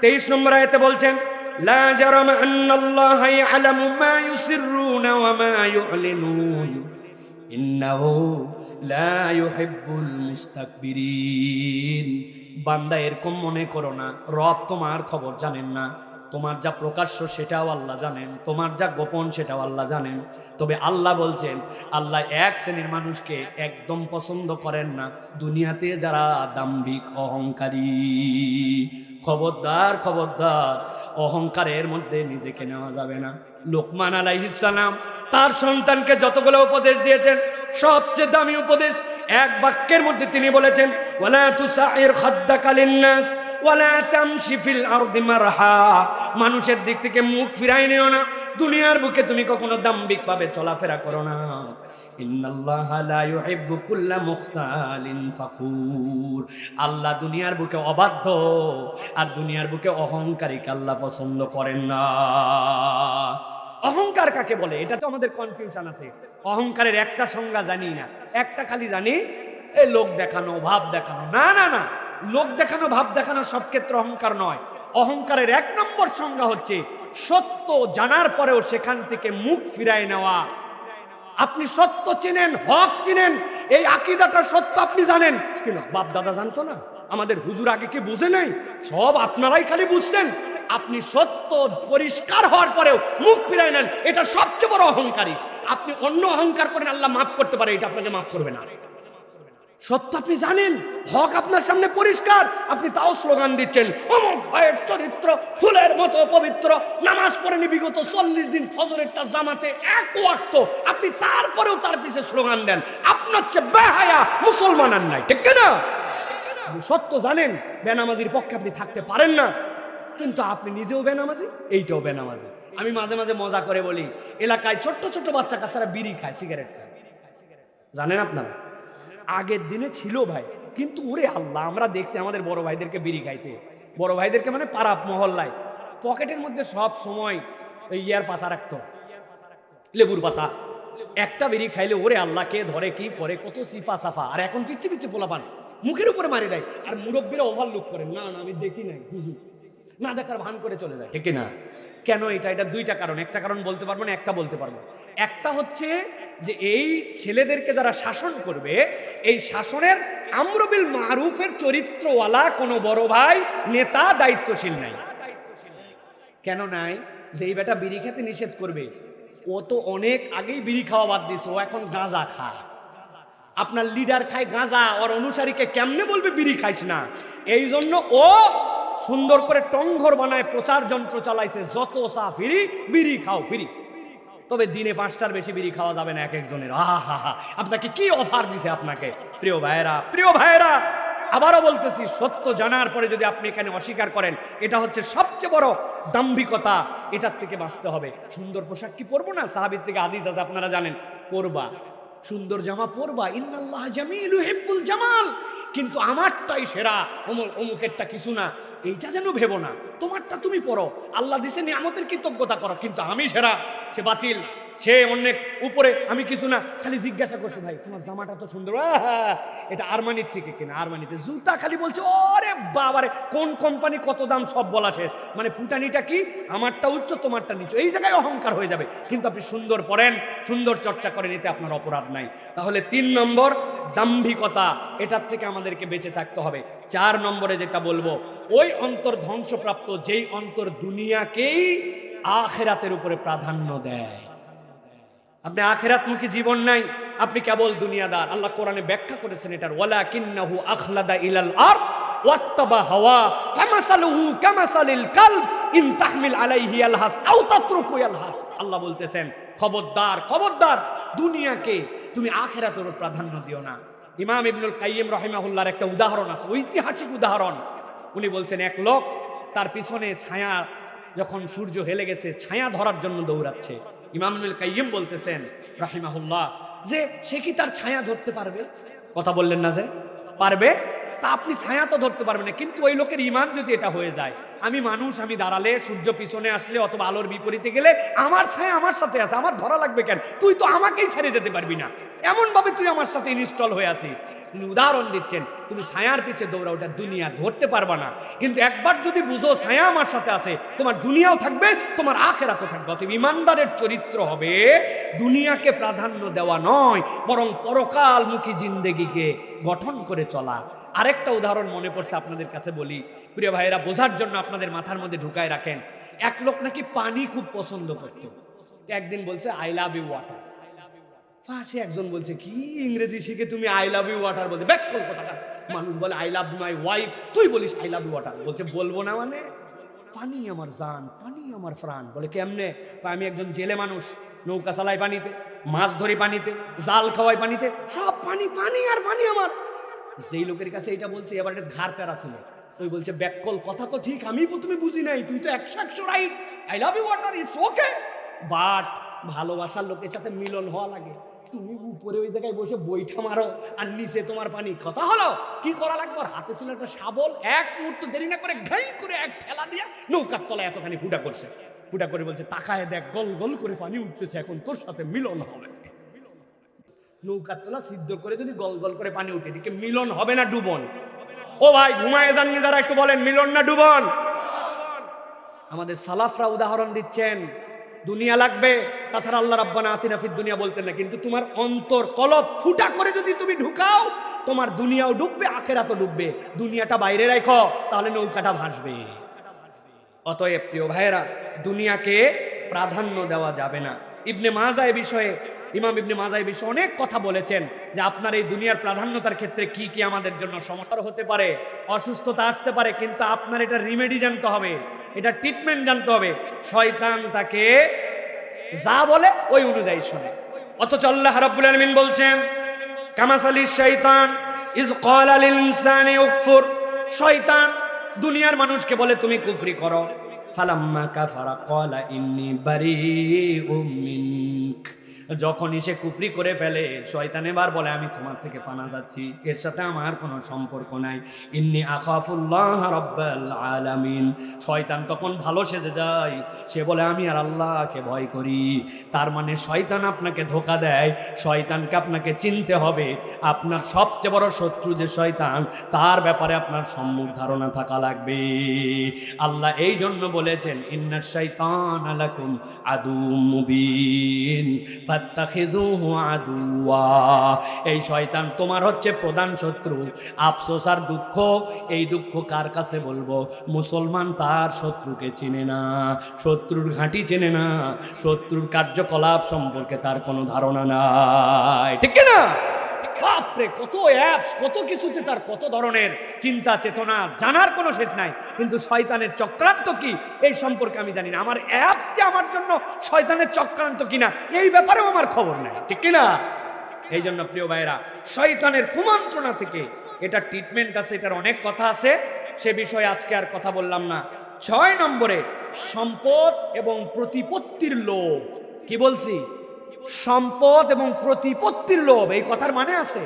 23 নম্বর আয়াতে বলছেন, লা জারামা আন্নাল্লাহা ইয়ালামু মা ইউসিররুনা ওয়া মা ইউলিনুন ইন্নাহু লা ইউহিব্বুল মুস্তাকবিরিন। বান্দা এরকম মনে করো না রব তোমার খবর জানেন না। তোমার যা প্রকাশ্য সেটাও আল্লাহ জানেন, তোমার যা গোপন সেটাও আল্লাহ জানেন। তবে আল্লাহ বলছেন, আল্লাহ এক শ্রেণীর মানুষকে একদম পছন্দ করেন না, দুনিয়াতে যারা দাম্ভিক অহংকারী। খবরদার খবরদার, অহংকারের মধ্যে নিজেকে নেওয়া যাবে না। লোকমান আলাইহিস সালাম তার সন্তানকে যতগুলো উপদেশ দিয়েছেন, সবচেয়ে দামি উপদেশ এক বাক্যের মধ্যে তিনি বলেছেন, ওয়ালা তুসাইর খাদ্দাকা লিন্নাস ওয়ালা তামশি ফিল আরদি মারহা। মানুষের দিক থেকে মুখ ফিরাই নিও না, দুনিয়ার বুকে তুমি কখনো দাম্ভিক ভাবে চলাফেরা করো না। ইন্নাল্লাহা লা ইউহিব্বু কুল্লা মুখতালিন ফাখুর। আল্লাহ দুনিয়ার বুকে অবাধ্য আর দুনিয়ার বুকে অহংকারীকে আল্লাহ পছন্দ করেন না। অহংকার কাকে বলে? এটা তো আমাদের কনফিউশন আছে। অহংকারের একটা সংজ্ঞা জানি না, একটা খালি জানি এই লোক দেখানো, ভাব দেখানো। না না না, লোক দেখানো, ভাব দেখানো সব ক্ষেত্রে অহংকার নয়। অহংকারের 1 নম্বর সংজ্ঞা হচ্ছে সত্য জানার পরেও সেখান থেকে মুখ ফিরায় নেওয়া। আপনি সত্য চিনেন, হক চিনেন, এই আকীদাটা সত্য আপনি জানেন, কিন্তু বাপ দাদা জানতো না, আমাদের হুজুর আগে কি বুঝে নাই, সব আপনারাই খালি বুঝছেন। আপনি সত্য পরিষ্কার হওয়ার পরেও মুখ ফিরায় নেন, এটা সবচেয়ে বড় অহংকারী। আপনি অন্য অহংকার করেন, আল্লাহ মাফ করতে পারে, এটা আপনাকে মাফ করবে না। সত্য আপনি জানেন, হক আপনার সামনে পরিষ্কার, আপনি তাও স্লোগান দিচ্ছেন, অমুক ভাইয়ের চরিত্র ফুলের মতো পবিত্র, নামাজ পড়েনি বিগত 40 দিন, ফজরেরটা জামাতে 1 ওয়াক্ত, আপনি তারপরেও তার পিছে স্লোগান দেন। আপনার চেয়ে বেহায়া মুসলমান আর নাই, ঠিক না? সত্য জানেন, বেনামাজির পক্ষে আপনি থাকতে পারেন না, কিন্তু আপনি নিজেও বেনামাজি, এইটাও বেনামাজি। আমি মাঝে মাঝে মজা করে বলি, এলাকায় ছোট্ট ছোট্ট বাচ্চা কাচ্চারা বিড়ি খায়, সিগারেট খায়, জানেন আপনারা? আগের দিনে ছিল ভাই, কিন্তু ওরে আল্লাহ, আমরা দেখছি আমাদের বড় ভাইদেরকে বিড়ি খাইতে, বড় ভাইদেরকে মানে পাড়া মহল্লায়, পকেটের মধ্যে সব সময় ওই ইয়ার পাতা রাখতো, লেবুর পাতা। একটা বিড়ি খাইলে ওরে আল্লাহ, কে ধরে কি করে, কত সিফা সাফা। আর এখন পিচ্ছে পিচ্ছে পোলাপান মুখের উপরে মারি দেয়, আর মুরব্বীরা ওভারলুক করেন, না না আমি দেখি নাই, না দেখার ভান করে চলে যায়, ঠিক না? কেন? এটা 2টা কারণ। একটা কারণ বলতে পারবো না, একটা বলতে পারবো। একটা হচ্ছে যে এই ছেলেদেরকে যারা শাসন করবে, এই শাসনের আমর বিল মারুফের চরিত্রওয়ালা কোনো বড় ভাই, নেতা, দায়িত্বশীল নাই। কেন নাই? যে এই বেটা বিড়ি খেতে নিষেধ করবে, ও তো অনেক আগেই বিড়ি খাওয়া বাদ দিছে, ও এখন গাঁজা খায়। আপনার লিডার খায় গাঁজা, ওর অনুসারীকে কেমনে বলবে বিড়ি খাইস না? এই জন্য ও সুন্দর করে টংঘর বানায় প্রচার যন্ত্র চালাইছে, যত চা ফ্রি, বিড়ি খাও ফ্রি। তবে দিনে 5টার বেশি বিড়ি খাওয়া যাবে না এক একজনের। আপনাকে কি অফার দিছে আপনাকে? প্রিয় ভাইয়েরা, প্রিয় ভাইয়েরা, আবারও বলতেছি, সত্য জানার পরে যদি আপনি এখানে অস্বীকার করেন, এটা হচ্ছে সবচেয়ে বড় দাম্ভিকতা। এটার থেকে বাঁচতে হবে। সুন্দর পোশাক কি পরবো না? সাহাবীর থেকে হাদিস আছে, আপনারা জানেন, পরবা, সুন্দর জামা পরবা, ইন্নাল্লাহ জামিল ইউহিব্বুল জামাল, কিন্তু আমারটাই সেরা, অমুকেরটা কিছু না, এইটা যেন ভেবো না। তোমারটা তুমি পড়ো, আল্লাহ দিছে নিয়ামতের কৃতজ্ঞতা করো, কিন্তু আমি সেরা, সে বাতিল, সে অনেক উপরে, আমি কিছু না। খালি জিজ্ঞাসা করছে, ভাই তোমার জামাটা তো সুন্দর, এটা আরমানির থেকে কেনা, আরমানিতে। জুতা খালি বলছে, ওরে বাবারে, কোন কোম্পানি, কত দাম, সব বলা শেষ। মানে ফুটানিটা কি, আমারটা উচ্চ, তোমারটা নিচু, এই জায়গায় অহংকার হয়ে যাবে। কিন্তু আপনি সুন্দর পড়েন, সুন্দর চর্চা করেন, এতে আপনার অপরাধ নাই। তাহলে 3 নম্বর দাম্ভিকতা, এটার থেকে আমাদেরকে বেঁচে থাকতে হবে। 4 নম্বরে যেটা বলবো, ওই অন্তর ধ্বংসপ্রাপ্ত, যেই অন্তর দুনিয়াকেই আখিরাতের উপরে প্রাধান্য দেয়। আপনি আখিরাতমুখী জীবন নাই, আপনি কেবল দুনিয়াদার। আল্লাহ কোরআনে ব্যাখ্যা করেছেন এটার, ওয়ালাকিন্নাহু আখলাদা ইলাল আরদ ওয়াত্তাবা হাওয়া ফামাসালুহু কামাসালিল কালব ইন তাহমিল আলাইহি আলহাস আও তাতরুকু আলহাস। আল্লাহ বলতেছেন খবরদার খবরদার, দুনিয়াকে তুমি আখিরাতের প্রাধান্য দিও না। ইমাম ইবনুল কাইয়িম রাহিমাহুল্লাহর একটা উদাহরণ আছে, ঐতিহাসিক উদাহরণ। উনি বলছেন এক লোক, তার পিছনে ছায়া, যখন সূর্য হেলে গেছে ছায়া ধরার জন্য দৌড়াচ্ছে। ইমাম ইবনুল কাইয়িম বলতেছেন রাহিমাহুল্লাহ যে সে কি তার ছায়া ধরতে পারবে? কথা বললেন না যে পারবে, তা আপনি ছায়া তো ধরতে পারবেন না, কিন্তু ওই লোকের ইমান যদি এটা হয়ে যায়, আমি মানুষ, আমি দাঁড়ালে সূর্য পিছনে আসলে অথবা আলোর বিপরীতে গেলে আমার ছায়া আমার সাথে আছে, আমার ধরা লাগবে কেন? তুই তো আমাকেই ছেড়ে যেতে পারবি না, এমন ভাবে তুই আমার সাথে ইনস্টল হয়ে আছিস। তিনি উদাহরণ দিচ্ছেন, তুমি ছায়ার পিছে দৌড়া, ওটা দুনিয়া ধরতে পারবা না, কিন্তু একবার যদি বুঝো ছায়া আমার সাথে আছে, তোমার দুনিয়াও থাকবে, তোমার আখিরাতও থাকবে। অতএব ইমানদারের চরিত্র হবে দুনিয়াকে প্রাধান্য দেওয়া নয়, বরং পরকালমুখী জিন্দেগিকে গঠন করে চলা। আরেকটা উদাহরণ মনে পড়ছে, আপনাদের কাছে বলি প্রিয় ভাইয়েরা, বোঝার জন্য আপনাদের মাথার মধ্যে ঢুকায় রাখেন। এক লোক নাকি পানি খুব পছন্দ করত। একদিন বলছে আই লাভ ইউ ওয়াটার। পাশে একজন বলছে কি ইংরেজি শিখে তুমি আই লাভ ইউ ওয়াটার বলছে? ব্যাককল কথাটা। মানুষ বলে আই লাভ মাই ওয়াইফ, তুই বলিস আই লাভ ইউ ওয়াটার। বলছে বলবো না মানে, পানি আমার জান, পানি আমার প্রাণ। বলে কেমনে? আমি একজন জেলে মানুষ, নৌকা চালাই পানিতে, মাছ ধরি পানিতে, জাল খাওয়াই পানিতে, সব পানি, পানি আর পানি আমার। যেই লোকের কাছে এটা বলছে এবার একটা ঘাড় প্যারা ছিল, ওই বলছে ব্যাককল কথা তো ঠিক, আমি প্রথমে বুঝি নাই, তুই তো 100 right, I love you water it's okay, but ভালোবাসার লোকের সাথে মিলন হওয়া লাগে। তুমি উপরে ওই জায়গায় বসে বৈঠা মারো আর নিচে তোমার পানি। কথা হলো কি করা লাগবে? ওর হাতে ছিল একটা শাবল, এক মুহূর্ত দেরি না করে ঘাই করে এক ঠেলা দিয়া নৌকার তলায় এতখানি ফুটা করছে। ফুটা করে বলছে তাকায় দেখ, গল গল করে পানি উঠতেছে, এখন তোর সাথে মিলন হবে। নৌকার তলা সিদ্ধ করে যদি গল গল করে পানি উঠে, এদিকে মিলন হবে না ডুবন? ও ভাই ঘুমায় যাননি যারা, একটু বলেন মিলন না ডুবন? আমাদের সালাফরা উদাহরণ দিচ্ছেন দুনিয়া লাগবে, তাছাড়া আল্লাহ রাব্বানা আতিনা ফিদ দুনিয়া বলতেন না, কিন্তু তোমার অন্তর কলব ফুটা করে যদি তুমি ঢুকাও, তোমার দুনিয়াও ডুববে, আখিরাতও ডুববে। দুনিয়াটা বাইরে রাখো, তাহলে নৌকাটা ভাসবে। অতএব প্রিয় ভাইয়েরা, দুনিয়াকে প্রাধান্য দেওয়া যাবে না। ইবনে মাজা এই বিষয়ে, ইমাম ইবনে মাজা এই বিষয়ে অনেক কথা বলেছেন যে আপনার এই দুনিয়ার প্রাধান্যতার ক্ষেত্রে কি কি আমাদের জন্য সমস্যা হতে পারে, অসুস্থতা আসতে পারে, কিন্তু আপনার এটা রিমেডি জানতে হবে, এটা ট্রিটমেন্ট জানতে হবে। শয়তান তাকে যা বলে ওই অনুযায়ী শোনে। অথচ আল্লাহ রাব্বুল আলামিন বলছেন কামাসালিশ শাইতান ইজ ক্বালা লিল ইনসানি উকফুর। শয়তান দুনিয়ার মানুষকে বলে তুমি কুফরি করো। ফালাম্মা কাফারা ক্বালা ইন্নী বারিউম মিনক। যখনই সে কুফরি করে ফেলে, শয়তান এবার বলে আমি তোমার থেকে পানা যাচ্ছি, এর সাথে আমার কোনো সম্পর্ক নাই। ইন্নী আখাফুল্লাহ রাব্বাল আলামিন। শয়তান তখন ভালো সেজে যায়, সে বলে আমি আর আল্লাহকে ভয় করি। তার মানে শয়তান আপনাকে ধোঁকা দেয়। শয়তানকে আপনাকে চিনতে হবে। আপনার সবচেয়ে বড় শত্রু যে শয়তান, তার ব্যাপারে আপনার সম্মুখ ধারণা থাকা লাগবে। আল্লাহ এই জন্য বলেছেন ইন্নাশ শাইতানা লাকুম আদুউম মুবিন ফাত্তাখিযুহু আদুওয়া। এই শয়তান তোমার হচ্ছে প্রধান শত্রু। আফসোস আর দুঃখ, এই দুঃখ কার কাছে বলবো? মুসলমান তার শত্রুকে চিনে না, শত্রুর ঘাঁটি চেনে না, শত্রুর কার্যকলাপ সম্পর্কে তার কোনো ধারণা নাই, ঠিক না? বাপরে, কত অ্যাপস, কত কিছুতে তার কত ধরনের চিন্তা চেতনা, জানার কোনো শেষ নাই। কিন্তু শয়তানের চক্রান্ত কি এই সম্পর্কে আমি জানি না। আমার অ্যাপস যে আমার জন্য শয়তানের চক্রান্ত কিনা এই ব্যাপারেও আমার খবর নাই, ঠিক কিনা? এই জন্য প্রিয় ভাইরা, শয়তানের কুমন্ত্রণা থেকে এটা ট্রিটমেন্ট আছে, এটার অনেক কথা আছে, সে বিষয়ে আজকে আর কথা বললাম না। 6 নম্বরে সম্পদ এবং প্রতিপত্তির লোভ। কি বলছি? সম্পদ এবং প্রতিপত্তির লোভ। এই কথার মানে আছে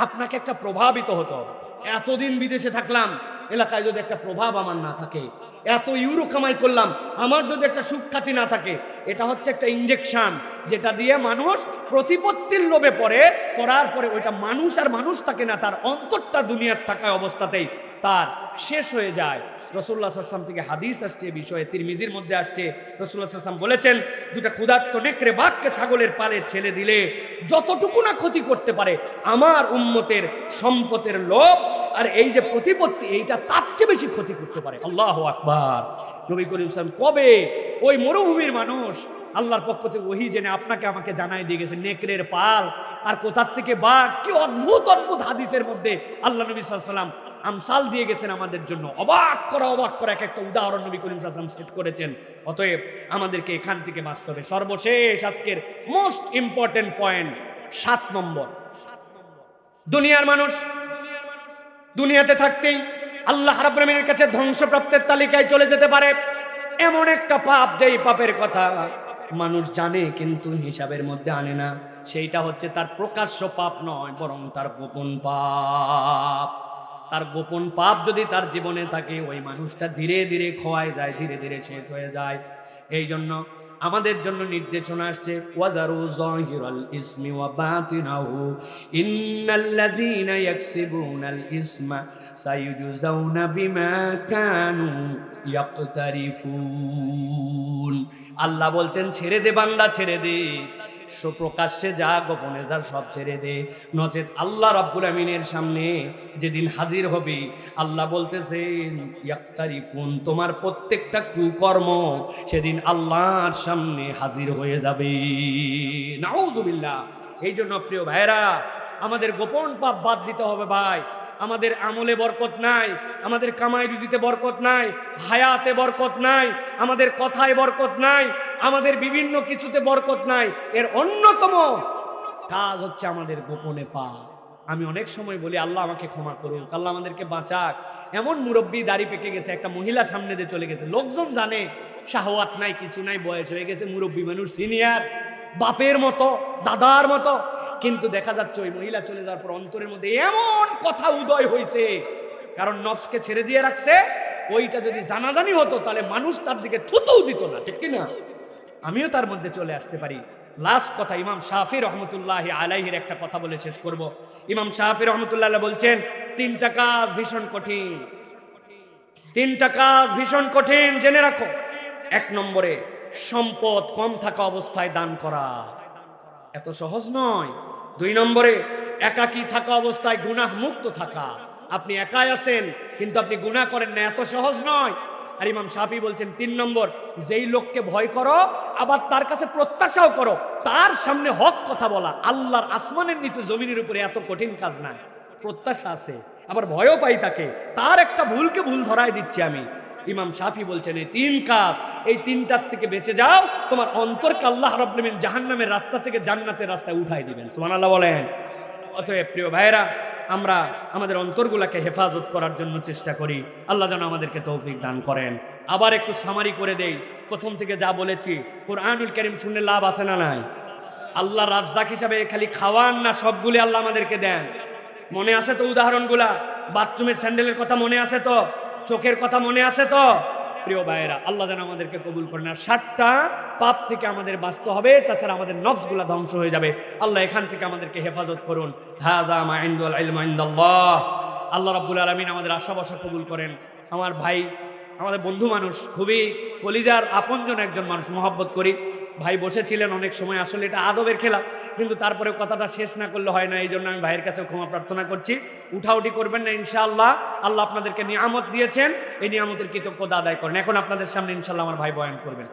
আপনাকে একটা প্রভাবিত হতে হবে। এতদিন বিদেশে থাকলাম, এলাকায় যদি একটা প্রভাব আমার না থাকে, এত ইউরো কামাই করলাম, আমার যদি একটা সুখ্যাতি না থাকে, এটা হচ্ছে একটা ইনজেকশন, যেটা দিয়ে মানুষ প্রতিপত্তির লোভে পড়ার পরে ওইটা মানুষ আর মানুষ থাকে না, তার অন্তরটা দুনিয়ার থাকা অবস্থাতেই তার শেষ হয়ে যায়। রাসূলুল্লাহ সাল্লাল্লাহু আলাইহি ওয়াসাল্লাম থেকে হাদিস আসছে বিষয়ে, তিরমিজির মধ্যে আসছে, রাসূলুল্লাহ সাল্লাল্লাহু আলাইহি ওয়াসাল্লাম বলেছেন দুটা ক্ষুধার্ত নেকড়ে বাঘকে ছাগলের পালে ছেড়ে দিলে যতটুকু না ক্ষতি করতে পারে, আমার উম্মতের সম্পদের লোভ আর এই যে প্রতিপত্তি, এইটা তার চেয়ে বেশি ক্ষতি করতে পারে। আল্লাহু আকবার। নবী করিম সাল্লাল্লাহু আলাইহি ওয়াসাল্লাম কবে ওই মরুভূমির মানুষ আল্লাহর পক্ষ থেকে ওহী জেনে আপনাকে আমাকে জানাই দিয়ে গেছে নেকড়ের পাল আর কোথার থেকে বাঘ। কি অদ্ভুত অদ্ভুত হাদিসের মধ্যে আল্লাহ নবী সাল্লাল্লাহু আলাইহি ওয়াসাল্লাম আমসাল দিয়ে গেছেন আমাদের জন্য। অবাক করা এক একটা উদাহরণ নবী করিম সাল্লাল্লাহু আলাইহি ওয়াসাল্লাম সেট করেছেন। অতএব আমাদেরকে এখান থেকে বাঁচতে হবে। সর্বশেষ আজকের মোস্ট ইম্পর্টেন্ট পয়েন্ট 7 নম্বর, দুনিয়ার মানুষ দুনিয়াতে থাকতেই আল্লাহ রাব্বুল আলামিনের কাছে ধ্বংসপ্রাপ্তের তালিকায় চলে যেতে পারে। এমন একটা পাপ, যেই পাপের কথা মানুষ জানে কিন্তু হিসাবের মধ্যে আনে না। সেইটা হচ্ছে তার প্রকাশ্য পাপ নয়, বরং তার গোপন পাপ। তার গোপন পাপ যদি তার জীবনে থাকে, ওই মানুষটা ধীরে ধীরে ক্ষয় যায়, ধীরে ধীরে শেষ হয়ে যায়। এই জন্য আমাদের জন্য নির্দেশনা আসছে, ওয়াজারু যাহিরাল ইসমি ওয়া বাতিনাহু ইন্নাল্লাযীনা ইয়াকসিবুনাল ইসমা সায়ুজজাউনা বিমা কানু ইয়াকতারিফুন। আল্লাহ বলছেন ছেড়ে দে বান্দা, ছেড়ে দে, প্রকাশ্যে যা গোপনে যা সব ছেড়ে দে, নচেত আল্লাহ রাব্বুল আমিনের সামনে যেদিন হাজির হবে, আল্লাহ বলতেছেন ইয়াকতারিফুন, তোমার প্রত্যেকটা কুকর্ম সেদিন আল্লাহর সামনে হাজির হয়ে যাবে। নাউযুবিল্লাহ। এই জন্য প্রিয় ভাইরা, আমাদের গোপন পাপ বাদ দিতে হবে ভাই। আমাদের আমলে বরকত নাই, আমাদের কামাই রুজিতে বরকত নাই, হায়াতে বরকত নাই, আমাদের কথায় বরকত নাই, আমাদের বিভিন্ন কিছুতে বরকত নাই। এর অন্যতম কাজ হচ্ছে আমাদের গোপনে পাপ। আমি অনেক সময় বলি আল্লাহ আমাকে ক্ষমা করুক, আল্লাহ আমাদেরকে বাঁচাক। এমন মুরব্বী দাড়ি পেকে গেছে, একটা মহিলা সামনে দিয়ে চলে গেছে, লোকজন জানে শাহওয়াত নাই, কিছু নাই, বয়স হয়ে গেছে, মুরব্বী মানুষ, সিনিয়র, বাপের মতো, দাদার মতো, কিন্তু দেখা যাচ্ছে ওই মহিলা চলে যাওয়ার পর অন্তরের মধ্যে এমন কথা উদয় হয়েছে, কারণ নফসকে ছেড়ে দিয়ে রাখছে। ওইটা যদি জানাজানি হতো তাহলে মানুষ তার দিকে থুতুও দিত না, ঠিক কিনা? আমিও তার মধ্যে চলে আসতে পারি। লাস্ট কথা, ইমাম শাফি রহমতুল্লাহি আলাইহির একটা কথা বলে শেষ করব। ইমাম শাফি রহমতুল্লাহ বলছেন 3টা কাজ ভীষণ কঠিন, 3টা কাজ ভীষণ কঠিন, জেনে রাখো। 1 নম্বরে সম্পদ কম থাকা অবস্থায় দান করা, এত সহজ নয়। 2 নম্বরে একাকী থাকা অবস্থায় গুনাহ মুক্ত থাকা, আপনি একাই আছেন কিন্তু আপনি গুনাহ করেন না, এত সহজ নয়। আর ইমাম শাফি বলছেন 3 নম্বর, যেই লোককে ভয় করো আবার তার কাছে প্রত্যাশাও করো, তার সামনে হক কথা বলা। আল্লাহর আসমানের নিচে জমিনের উপরে এত কঠিন কাজ নাই। প্রত্যাশা আছে, আবার ভয়ও পাই তাকে, তার একটা ভুলকে ভুল ধরায় দিচ্ছি আমি। ইমাম শাফি বলছেন এই 3 কাজ, এই 3টার থেকে বেঁচে যাও, তোমার অন্তরকে আল্লাহ রাব্বুল আমিন জাহান্নামের রাস্তা থেকে জান্নাতের রাস্তায় উঠাই দিবেন। সুবহানাল্লাহ বলেন। অতএব প্রিয় ভাইরা, আমরা আমাদের অন্তরগুলোকে হেফাজত করার জন্য চেষ্টা করি। আল্লাহ যেন আমাদেরকে তৌফিক দান করেন। আবার একটু সামারি করে দেই, প্রথম থেকে যা বলেছি, কোরআনুল কারীম শুনলে লাভ আছে না নাই? আল্লাহ রাজ্জাক হিসাবে খালি খাওয়ান না, সবগুলি আল্লাহ আমাদেরকে দেন। মনে আছে তো উদাহরণগুলা? বাথরুমের স্যান্ডেলের কথা মনে আছে তো? চোখের কথা মনে আছে তো? প্রিয় ভাইয়েরা, আল্লাহ যেন আমাদেরকে কবুল করেন। আর 7টা পাপ থেকে আমাদের বাঁচতে হবে, তাছাড়া আমাদের নফসগুলা ধ্বংস হয়ে যাবে। আল্লাহ এখান থেকে আমাদেরকে হেফাজত করুন। হাযা মা ইনদাল ইলমু ইনদাল্লাহ। আল্লাহ রাব্বুল আলামিন আমাদের আশা ভরসা কবুল করেন। আমার ভাই, আমাদের বন্ধু মানুষ, খুবই কলিজার আপনজন একজন মানুষ, মহব্বত করি। ভাই বসেছিলেন অনেক সময়, আসলে এটা আদবের খেলা, কিন্তু তারপরে কথাটা শেষ না করলে হয় না। এই জন্য আমি ভাইয়ের কাছে ক্ষমা প্রার্থনা করছি। উঠাউটি করবেন না ইনশাআল্লাহ। আল্লাহ আপনাদেরকে নিয়ামত দিয়েছেন, এই নিয়ামতের কৃতজ্ঞতা আদায় করেন। এখন আপনাদের সামনে ইনশাআল্লাহ আমার ভাই বয়ান করবেন।